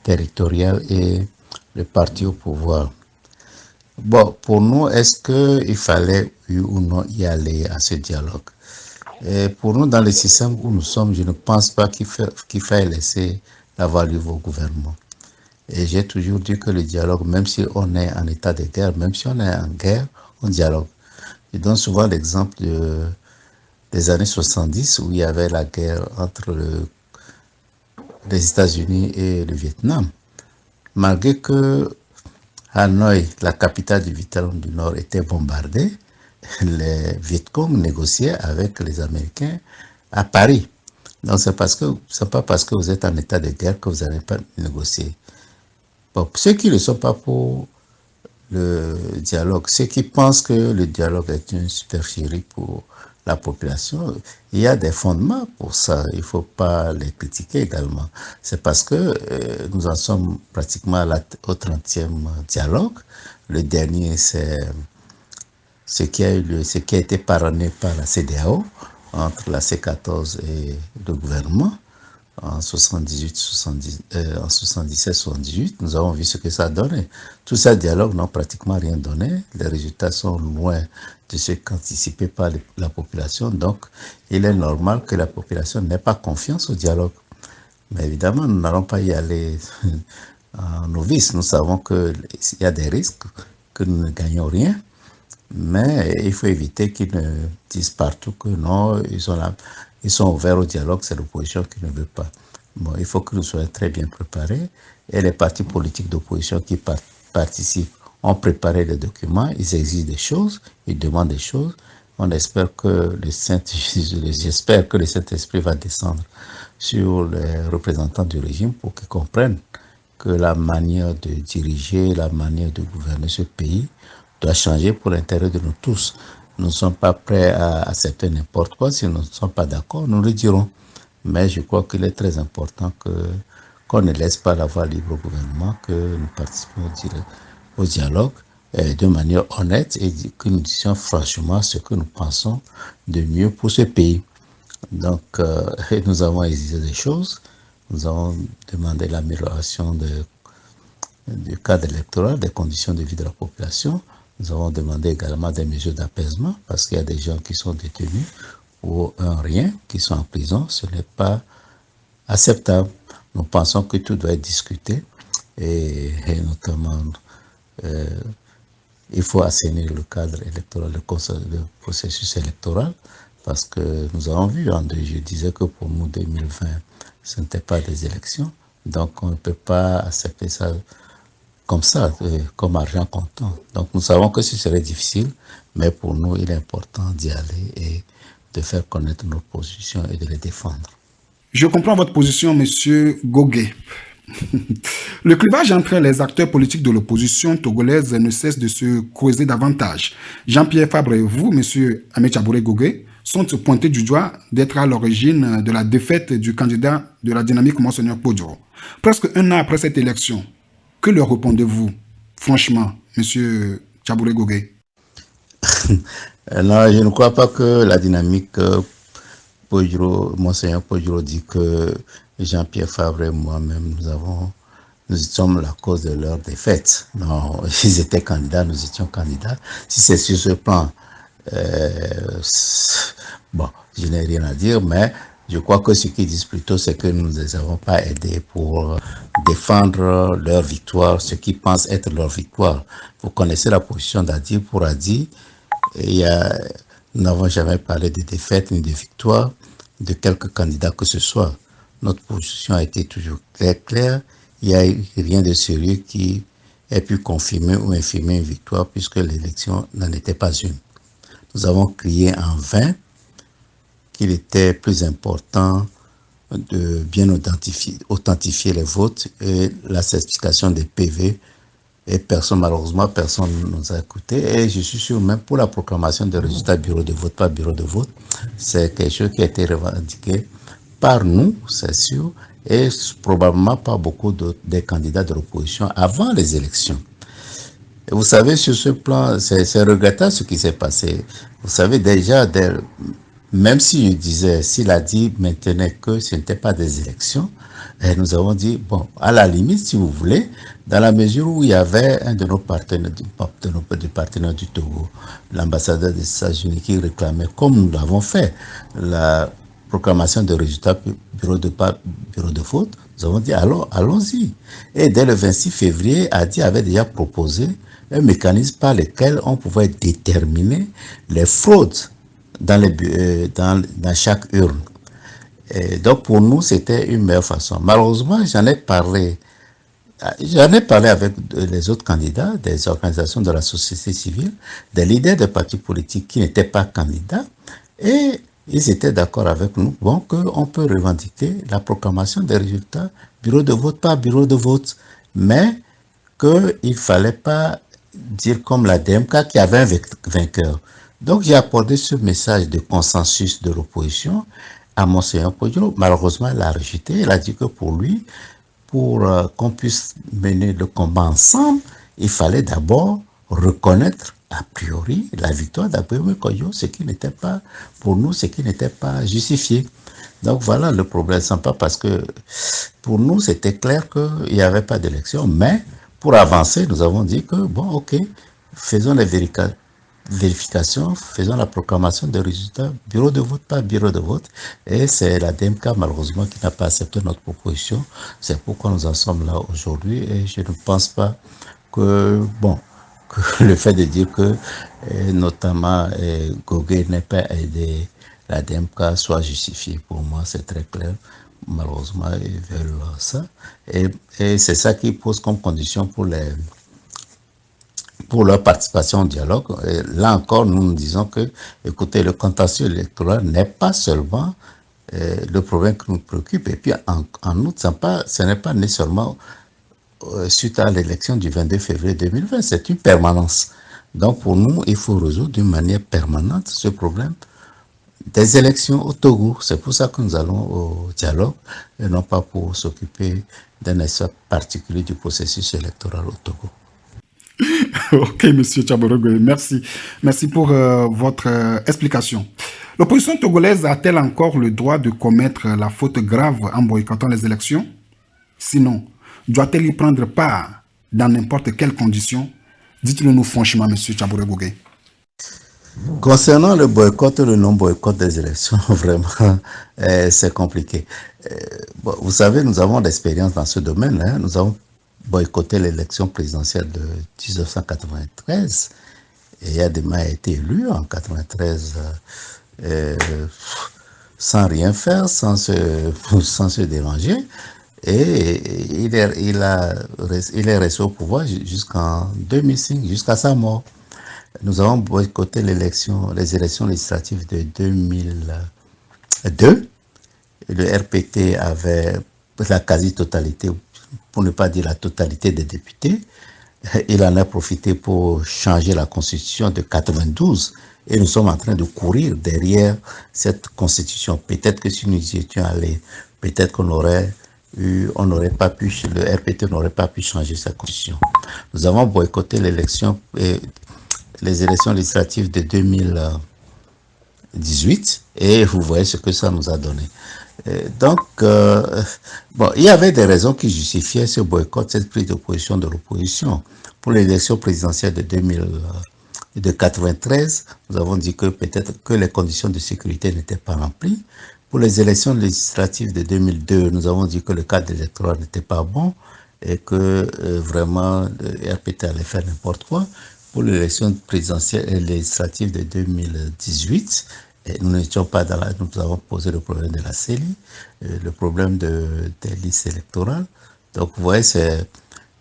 territoriale et le parti au pouvoir. Bon, pour nous, est-ce qu'il fallait oui ou non y aller à ce dialogue? Et pour nous, dans le système où nous sommes, je ne pense pas qu'il faille laisser la voie libre au gouvernement. Et j'ai toujours dit que le dialogue, même si on est en état de guerre, même si on est en guerre, on dialogue. Je donne souvent l'exemple des années 70 où il y avait la guerre entre les États-Unis et le Vietnam. Malgré que Hanoï, la capitale du Vietnam du Nord, était bombardée, les Vietcong négociaient avec les Américains à Paris. Donc c'est pas parce que vous êtes en état de guerre que vous n'allez pas négocier. Bon, ceux qui ne sont pas pour le dialogue, ceux qui pensent que le dialogue est une supercherie pour la population, il y a des fondements pour ça. Il ne faut pas les critiquer également. C'est parce que nous en sommes pratiquement au 30e dialogue. Le dernier, c'est ce qui a été parrainé par la CEDEAO entre la C14 et le gouvernement en 77-78. Nous avons vu ce que ça a donné. Tous ces dialogues n'ont pratiquement rien donné. Les résultats sont loin de ce qu'anticipait par la population. Donc, il est normal que la population n'ait pas confiance au dialogue. Mais évidemment, nous n'allons pas y aller en novice. Nous savons qu'il y a des risques, que nous ne gagnons rien. Mais il faut éviter qu'ils ne disent partout que non, ils sont ouverts au dialogue, c'est l'opposition qui ne veut pas. Bon, il faut que nous soyons très bien préparés. Et les partis politiques d'opposition qui participent ont préparé des documents, ils exigent des choses, ils demandent des choses. On espère que j'espère que le Saint-Esprit va descendre sur les représentants du régime pour qu'ils comprennent que la manière de diriger, la manière de gouverner ce pays doit changer pour l'intérêt de nous tous. Nous ne sommes pas prêts à accepter n'importe quoi. Si nous ne sommes pas d'accord, nous le dirons. Mais je crois qu'il est très important qu'on ne laisse pas la voie libre au gouvernement, que nous participions au dialogue de manière honnête et que nous disions franchement ce que nous pensons de mieux pour ce pays. Donc, et nous avons exigé des choses. Nous avons demandé l'amélioration du cadre électoral, des conditions de vie de la population. Nous avons demandé également des mesures d'apaisement parce qu'il y a des gens qui sont détenus pour un rien, qui sont en prison. Ce n'est pas acceptable. Nous pensons que tout doit être discuté et notamment il faut assainir le cadre électoral, le processus électoral parce que nous avons vu, je disais que pour nous 2020, ce n'était pas des élections. Donc on ne peut pas accepter ça comme ça, comme argent comptant. Donc nous savons que ce serait difficile, mais pour nous, il est important d'y aller et de faire connaître nos positions et de les défendre. Je comprends votre position, Monsieur Gogué. Le clivage entre les acteurs politiques de l'opposition togolaise ne cesse de se creuser davantage. Jean-Pierre Fabre et vous, Monsieur Ahmed Chabouré Gogué, sont pointés du doigt d'être à l'origine de la défaite du candidat de la dynamique Monseigneur Podjoro. Presque un an après cette élection, que leur répondez-vous, franchement, Monsieur Chabouré Gogué? Non, je ne crois pas que la dynamique Monseigneur Podjoro dit que Jean-Pierre Fabre et moi-même, nous sommes la cause de leur défaite. Non, ils étaient candidats, nous étions candidats. Si c'est sur ce plan, bon, je n'ai rien à dire, mais je crois que ce qu'ils disent plutôt, c'est que nous ne les avons pas aidés pour défendre leur victoire, ce qu'ils pensent être leur victoire. Vous connaissez la position d'Adi. Pour Adi, nous n'avons jamais parlé de défaite ni de victoire de quelque candidat que ce soit. Notre position a été toujours très claire. Il n'y a eu rien de sérieux qui ait pu confirmer ou infirmer une victoire puisque l'élection n'en était pas une. Nous avons crié en vain qu'il était plus important de bien authentifier les votes et la certification des PV. Et malheureusement, personne ne nous a écoutés. Et je suis sûr, même pour la proclamation des résultats bureau de vote, pas bureau de vote, c'est quelque chose qui a été revendiqué par nous, c'est sûr, et probablement par beaucoup des candidats de l'opposition avant les élections. Et vous savez, sur ce plan, c'est regrettable ce qui s'est passé. Vous savez, déjà, même si je disais, s'il a dit maintenant que ce n'était pas des élections, et nous avons dit, bon, à la limite, si vous voulez, dans la mesure où il y avait un de nos partenaires, du Togo, l'ambassadeur des États-Unis qui réclamait, comme nous l'avons fait, la proclamation des résultats bureau de vote, nous avons dit, alors, allons-y. Et dès le 26 février, Adi avait déjà proposé un mécanisme par lequel on pouvait déterminer les fraudes dans chaque urne. Et donc pour nous, c'était une meilleure façon. Malheureusement, j'en ai parlé avec les autres candidats, des organisations de la société civile, des leaders des partis politiques qui n'étaient pas candidats, et ils étaient d'accord avec nous, bon, qu'on peut revendiquer la proclamation des résultats, bureau de vote par bureau de vote, mais qu'il ne fallait pas dire comme la DMK qui avait un vainqueur. Donc j'ai apporté ce message de consensus de l'opposition à Monseigneur Podjoro. Malheureusement, il a rejeté. Il a dit que pour lui, pour qu'on puisse mener le combat ensemble, il fallait d'abord reconnaître a priori la victoire d'Abraham Kodjo, ce qui n'était pas, pour nous, ce qui n'était pas justifié. Donc voilà le problème. Ce n'est pas parce que pour nous, c'était clair qu'il n'y avait pas d'élection, mais pour avancer, nous avons dit que, bon, ok, faisons les vérifications, faisons la proclamation des résultats, bureau de vote par bureau de vote. Et c'est la DMK, malheureusement, qui n'a pas accepté notre proposition. C'est pourquoi nous en sommes là aujourd'hui. Et je ne pense pas que, bon, que le fait de dire que, notamment, Gogué n'ait pas aidé la DMK soit justifié. Pour moi, c'est très clair. Malheureusement, ils veulent ça. Et c'est ça qui pose comme condition pour leur participation au dialogue. Et là encore, nous disons que, écoutez, le contentieux électoral n'est pas seulement le problème qui nous préoccupe. Et puis, en outre, ce n'est pas né seulement suite à l'élection du 22 février 2020, c'est une permanence. Donc, pour nous, il faut résoudre d'une manière permanente ce problème des élections au Togo. C'est pour ça que nous allons au dialogue et non pas pour s'occuper d'un aspect particulier du processus électoral au Togo. Ok, Monsieur Chabouré Gogué, merci. Merci pour votre explication. L'opposition togolaise a-t-elle encore le droit de commettre la faute grave en boycottant les élections? Sinon, doit-elle y prendre part dans n'importe quelles conditions? Dites-le nous franchement, M. Tchabouré Gougué. Concernant le boycott et le non-boycott des élections, vraiment, c'est compliqué. Bon, vous savez, nous avons d'expérience dans ce domaine. Hein. Nous avons boycotté l'élection présidentielle de 1993. Et Yadema a été élu en 1993 sans rien faire, sans se déranger. Et il est resté au pouvoir jusqu'en 2005, jusqu'à sa mort. Nous avons boycotté les élections législatives de 2002. Le RPT avait la quasi-totalité, pour ne pas dire la totalité des députés. Il en a profité pour changer la constitution de 92. Et nous sommes en train de courir derrière cette constitution. Peut-être que si nous y étions allés, peut-être qu'on aurait le RPT n'aurait pas pu changer sa constitution. Nous avons boycotté les élections législatives de 2018 et vous voyez ce que ça nous a donné. Donc, bon, il y avait des raisons qui justifiaient ce boycott, cette prise de position de l'opposition. Pour l'élection présidentielle de 1993, nous avons dit que peut-être que les conditions de sécurité n'étaient pas remplies. Pour les élections législatives de 2002, nous avons dit que le cadre électoral n'était pas bon et que vraiment le RPT allait faire n'importe quoi. Pour l'élection présidentielle et législative de 2018, nous n'étions pas nous avons posé le problème de la CELI, le problème des listes électorales. Donc, vous voyez,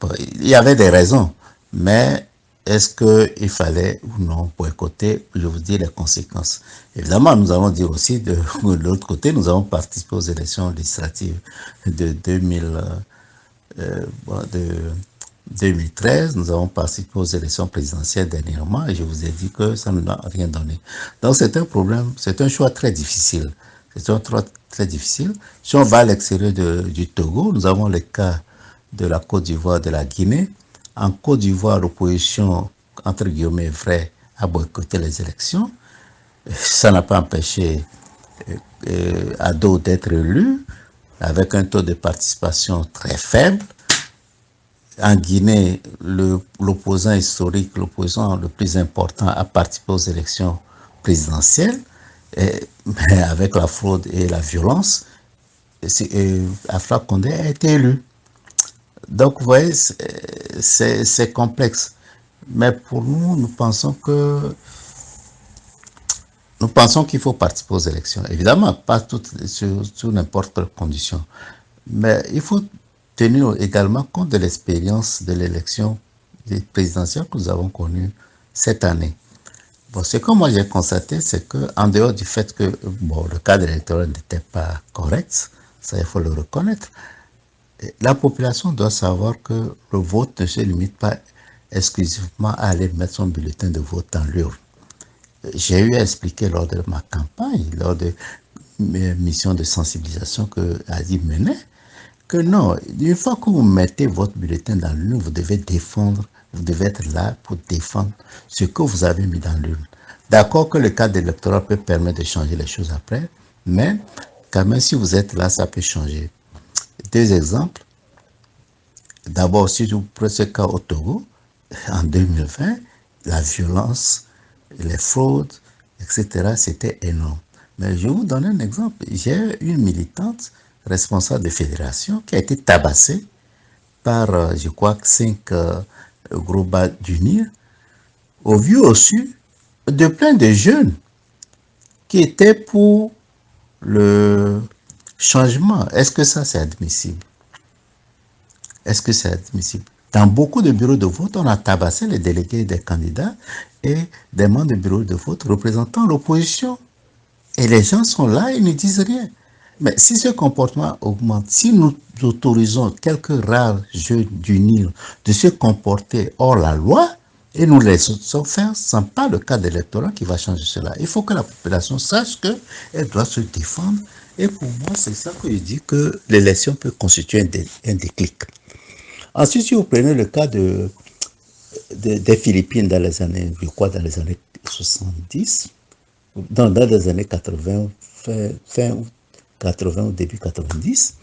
bon, il y avait des raisons, mais est-ce qu'il fallait ou non boycotter? Je vous dis les conséquences. Évidemment, nous allons dire aussi, de l'autre côté, nous avons participé aux élections législatives de 2013, nous avons participé aux élections présidentielles dernièrement et je vous ai dit que ça ne n'a rien donné. Donc c'est un problème, c'est un choix très difficile. C'est un choix très difficile. Si on va à l'extérieur du Togo, nous avons le cas de la Côte d'Ivoire, de la Guinée. En Côte d'Ivoire, l'opposition, entre guillemets, vraie, a boycotté les élections. Ça n'a pas empêché Ado d'être élu avec un taux de participation très faible. En Guinée, l'opposant historique, l'opposant le plus important a participé aux élections présidentielles, mais avec la fraude et la violence, Alpha Condé a été élu. Donc, vous voyez, c'est complexe. Mais pour nous, nous pensons qu'il faut participer aux élections. Évidemment, pas sous n'importe quelle condition. Mais il faut tenir également compte de l'expérience de l'élection présidentielle que nous avons connue cette année. Bon, ce que moi j'ai constaté, c'est qu'en dehors du fait que le cadre électoral n'était pas correct, ça il faut le reconnaître, la population doit savoir que le vote ne se limite pas exclusivement à aller mettre son bulletin de vote dans l'urne. J'ai eu à expliquer lors de ma campagne, lors de mes missions de sensibilisation que Adi menait, que non, une fois que vous mettez votre bulletin dans l'urne, vous devez être là pour défendre ce que vous avez mis dans l'urne. D'accord que le cadre électoral peut permettre de changer les choses après, mais quand même si vous êtes là, ça peut changer. Deux exemples. D'abord, si vous prenez ce cas au Togo, en 2020, la violence, les fraudes, etc., c'était énorme. Mais je vais vous donner un exemple. J'ai une militante responsable de fédération qui a été tabassée par, je crois, 5 groupes d'unir, au vu au su de plein de jeunes qui étaient pour le changement. Est-ce que ça, c'est admissible? Est-ce que c'est admissible? Dans beaucoup de bureaux de vote, on a tabassé les délégués des candidats et des membres de bureaux de vote représentant l'opposition. Et les gens sont là, ils ne disent rien. Mais si ce comportement augmente, si nous autorisons quelques rares jeunes d'unir de se comporter hors la loi, et nous les laissons faire, ce n'est pas le cadre électoral qui va changer cela. Il faut que la population sache qu'elle doit se défendre. Et pour moi, c'est ça que je dis que l'élection peut constituer un déclic. Ensuite, si vous prenez le cas des Philippines dans les années 70, dans les années 80, fin 80 au début 90,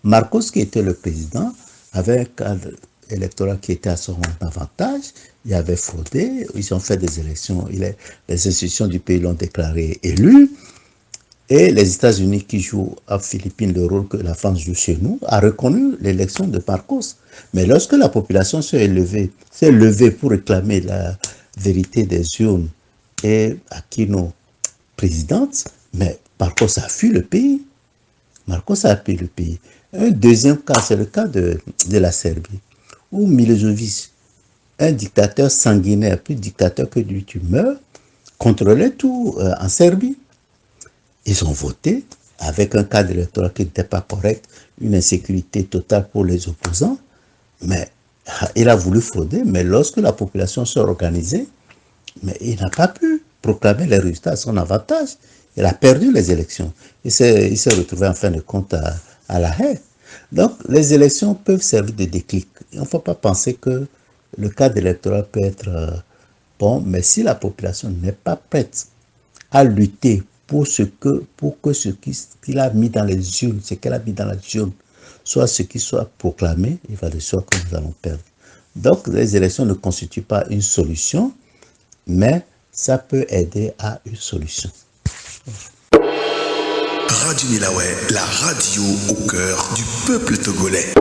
Marcos, qui était le président, avait un cadre électoral qui était à son avantage. Il avait fraudé, ils ont fait des élections, les institutions du pays l'ont déclaré élu. Et les États-Unis, qui jouent à Philippines le rôle que la France joue chez nous, a reconnu l'élection de Marcos. Mais lorsque la population s'est levée pour réclamer la vérité des urnes et Aquino présidente, mais Marcos a fui le pays. Marcos a fui le pays. Un deuxième cas, c'est le cas de la Serbie, où Milosevic, un dictateur sanguinaire, plus dictateur que lui, tu meurs, contrôlait tout en Serbie. Ils ont voté avec un cadre électoral qui n'était pas correct, une insécurité totale pour les opposants, mais il a voulu frauder, mais lorsque la population s'est organisée, mais il n'a pas pu proclamer les résultats à son avantage. Il a perdu les élections. Il s'est retrouvé en fin de compte à la haie. Donc, les élections peuvent servir de déclic. Il ne faut pas penser que le cadre électoral peut être bon, mais si la population n'est pas prête à lutter pour que ce qu'il a mis dans les urnes, ce qu'elle a mis dans les urnes, soit ce qui soit proclamé, il va de soi que nous allons perdre. Donc, les élections ne constituent pas une solution, mais ça peut aider à une solution. Radio Milaoué, la radio au cœur du peuple togolais.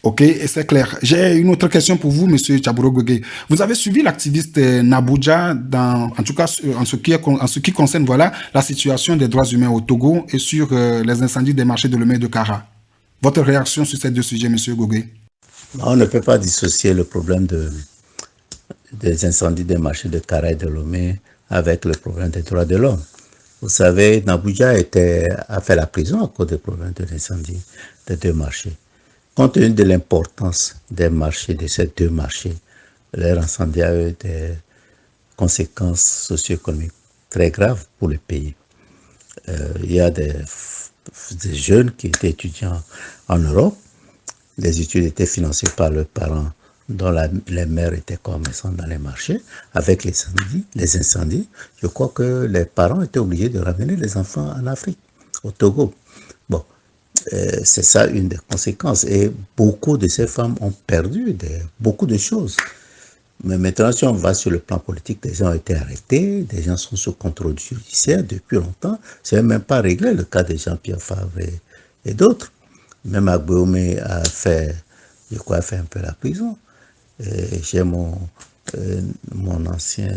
Ok, c'est clair. J'ai une autre question pour vous, Monsieur Tchaburo Gwege. Vous avez suivi l'activiste Nabouja, en tout cas en ce qui concerne la situation des droits humains au Togo et sur les incendies des marchés de Lomé et de Kara. Votre réaction sur ces deux sujets, Monsieur Gwege? On ne peut pas dissocier le problème des incendies des marchés de Kara et de Lomé avec le problème des droits de l'homme. Vous savez, Nabouja a fait la prison à cause des problèmes de l'incendie des deux marchés. Compte tenu de l'importance des marchés, de ces deux marchés, leur incendie a eu des conséquences socio-économiques très graves pour le pays. Il y a des jeunes qui étaient étudiants en Europe. Les études étaient financées par leurs parents, dont les mères étaient commerçantes dans les marchés. Avec les incendies, je crois que les parents étaient obligés de ramener les enfants en Afrique, au Togo. Bon. C'est ça une des conséquences. Et beaucoup de ces femmes ont perdu beaucoup de choses. Mais maintenant, si on va sur le plan politique, des gens ont été arrêtés, des gens sont sous contrôle judiciaire depuis longtemps. C'est même pas réglé le cas de Jean-Pierre Favre et d'autres. Même Agbeomé a fait un peu la prison. J'ai mon ancien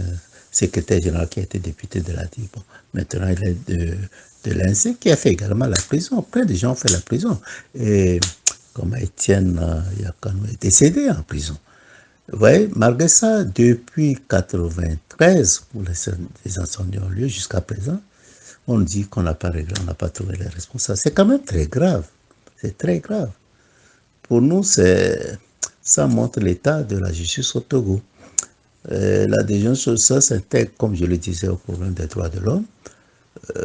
secrétaire général qui a été député de la DIC. Bon, maintenant, il est de l'INSEE qui a fait également la prison. Plein de gens ont fait la prison. Et comme Étienne Yakano est décédé en prison. Vous voyez, malgré ça, depuis 1993, où les incendies ont lieu jusqu'à présent, on dit qu'on n'a pas réglé, on n'a pas trouvé les responsables. C'est quand même très grave. C'est très grave. Pour nous, ça montre l'état de la justice au Togo. L'adhésion sur ça s'intègre, comme je le disais, au problème des droits de l'homme.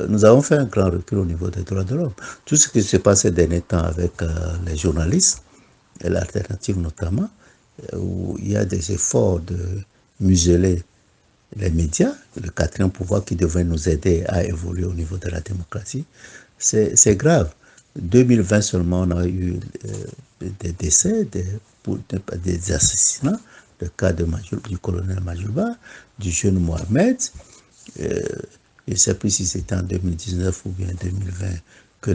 Nous avons fait un grand recul au niveau des droits de l'homme. Tout ce qui s'est passé ces derniers temps avec les journalistes, et l'alternative notamment, où il y a des efforts de museler les médias, le quatrième pouvoir qui devrait nous aider à évoluer au niveau de la démocratie, c'est grave. 2020 seulement, on a eu des décès, des assassinats, le cas du colonel Majouba, du jeune Mohamed. Je ne sais plus si c'était en 2019 ou bien 2020 que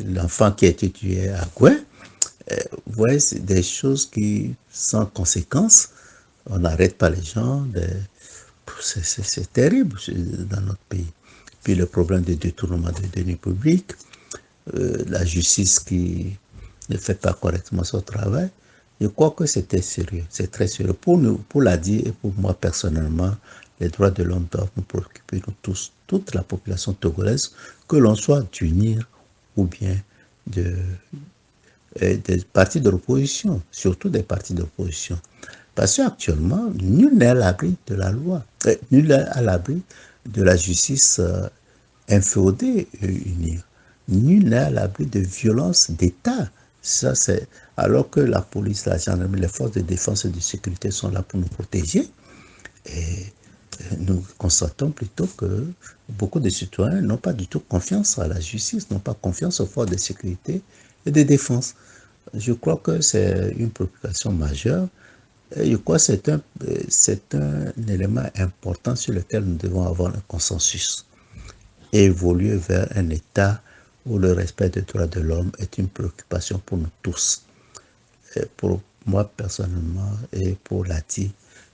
l'enfant qui a été tué à Gouin. Vous voyez, c'est des choses qui, sans conséquence, on n'arrête pas les gens. C'est terrible dans notre pays. Puis le problème de détournement de deniers publics, la justice qui ne fait pas correctement son travail. Je crois que c'était sérieux, c'est très sérieux. Pour nous, pour l'ADI et pour moi personnellement, les droits de l'homme doivent nous préoccuper, nous tous, toute la population togolaise, que l'on soit d'unir ou bien des partis de l'opposition, surtout des partis d'opposition. Parce qu'actuellement, nul n'est à l'abri de la loi, nul n'est à l'abri de la justice inféodée et unie. Nul n'est à l'abri de violences d'État. Ça, c'est alors que la police, la gendarmerie, les forces de défense et de sécurité sont là pour nous protéger. Et nous constatons plutôt que beaucoup de citoyens n'ont pas du tout confiance à la justice, n'ont pas confiance aux forces de sécurité et de défense. Je crois que c'est une préoccupation majeure. Et je crois que c'est un élément important sur lequel nous devons avoir un consensus et évoluer vers un État où le respect des droits de l'homme est une préoccupation pour nous tous. Et pour moi personnellement et pour l'ATI,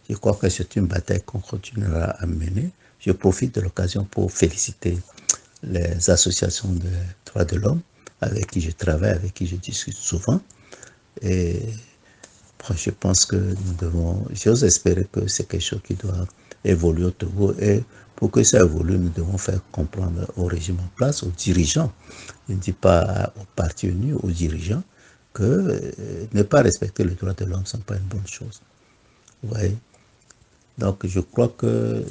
je crois que c'est une bataille qu'on continuera à mener. Je profite de l'occasion pour féliciter les associations de droits de l'homme avec qui je travaille, avec qui je discute souvent. Et je pense que nous devons, j'ose espérer que c'est quelque chose qui doit évoluer au Togo. Et pour que ça évolue, nous devons faire comprendre au régime en place, aux dirigeants, je ne dis pas aux partis unis, aux dirigeants, que ne pas respecter les droits de l'homme, ce n'est pas une bonne chose. Vous voyez? Donc je crois que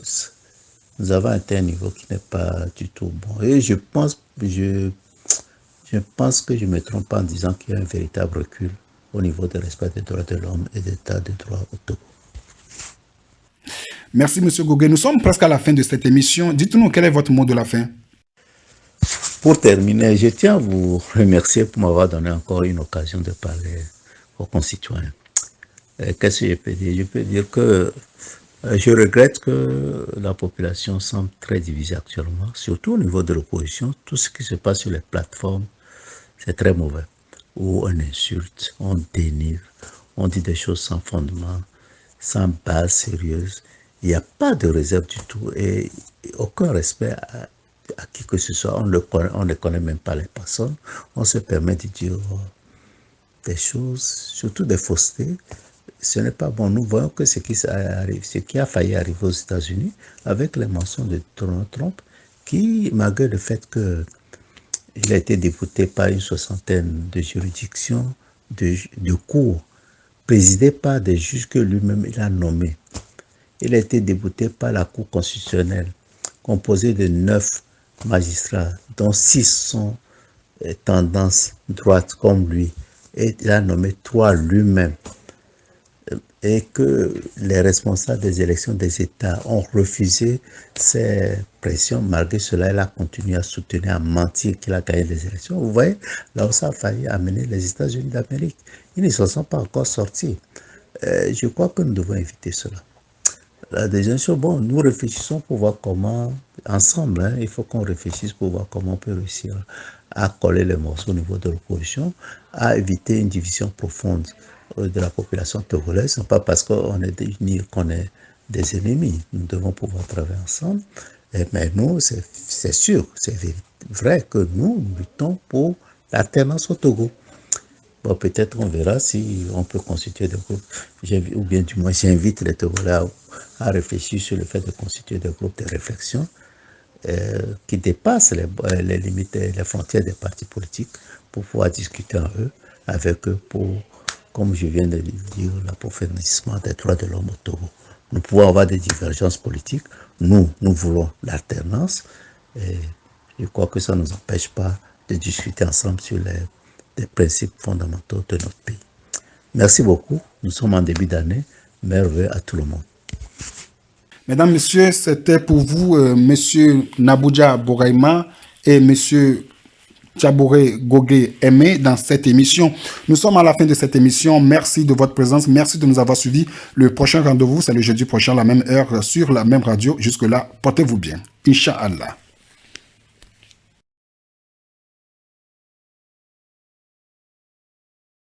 nous avons atteint un niveau qui n'est pas du tout bon. Et je pense que je ne me trompe pas en disant qu'il y a un véritable recul au niveau du respect des droits de l'homme et de l'état de droit au Togo. Merci, M. Gogué. Nous sommes presque à la fin de cette émission. Dites-nous quel est votre mot de la fin. Pour terminer, je tiens à vous remercier pour m'avoir donné encore une occasion de parler aux concitoyens. Qu'est-ce que je peux dire? Je peux dire que je regrette que la population semble très divisée actuellement, surtout au niveau de l'opposition. Tout ce qui se passe sur les plateformes, c'est très mauvais. Où on insulte, on dénigre, on dit des choses sans fondement, sans base sérieuse. Il n'y a pas de réserve du tout et aucun respect à qui que ce soit. On ne connaît même pas les personnes. On se permet de dire des choses, surtout des faussetés. Ce n'est pas bon. Nous voyons que ce qui a failli arriver aux États-Unis avec les mensonges de Donald Trump, qui, malgré le fait qu'il a été débouté par une soixantaine de juridictions, de cours, présidées par des juges que lui-même il a nommés. Il a été débouté par la Cour constitutionnelle, composée de 9 magistrats, dont 6 sont tendance droite comme lui. Et il a nommé 3 lui-même. Et que les responsables des élections des États ont refusé ces pressions. Malgré cela, il a continué à soutenir, à mentir qu'il a gagné les élections. Vous voyez, là où ça a failli amener les États-Unis d'Amérique. Ils ne s'en sont pas encore sortis. Je crois que nous devons éviter cela. La deuxième chose, bon, nous réfléchissons pour voir comment, ensemble, il faut qu'on réfléchisse pour voir comment on peut réussir à coller les morceaux au niveau de l'opposition, à éviter une division profonde de la population togolaise, non pas parce qu'on est unis qu'on est des ennemis. Nous devons pouvoir travailler ensemble. Mais nous, c'est sûr, c'est vrai que nous luttons pour l'alternance au Togo. Bon, peut-être on verra si on peut constituer des groupes, ou bien du moins j'invite les Togolais à réfléchir sur le fait de constituer des groupes de réflexion qui dépassent les limites et les frontières des partis politiques pour pouvoir discuter avec eux pour, comme je viens de le dire, l'approfondissement des droits de l'homme au Togo. Nous pouvons avoir des divergences politiques, nous voulons l'alternance et je crois que ça ne nous empêche pas de discuter ensemble sur des principes fondamentaux de notre pays. Merci beaucoup. Nous sommes en début d'année. Merveilleux à tout le monde. Mesdames, Messieurs, c'était pour vous, Monsieur Nabouja Bouraïma et Monsieur Tchabouré Gogué Aimé dans cette émission. Nous sommes à la fin de cette émission. Merci de votre présence. Merci de nous avoir suivis. Le prochain rendez-vous, c'est le jeudi prochain, à la même heure, sur la même radio. Jusque-là, portez-vous bien. Inch'Allah.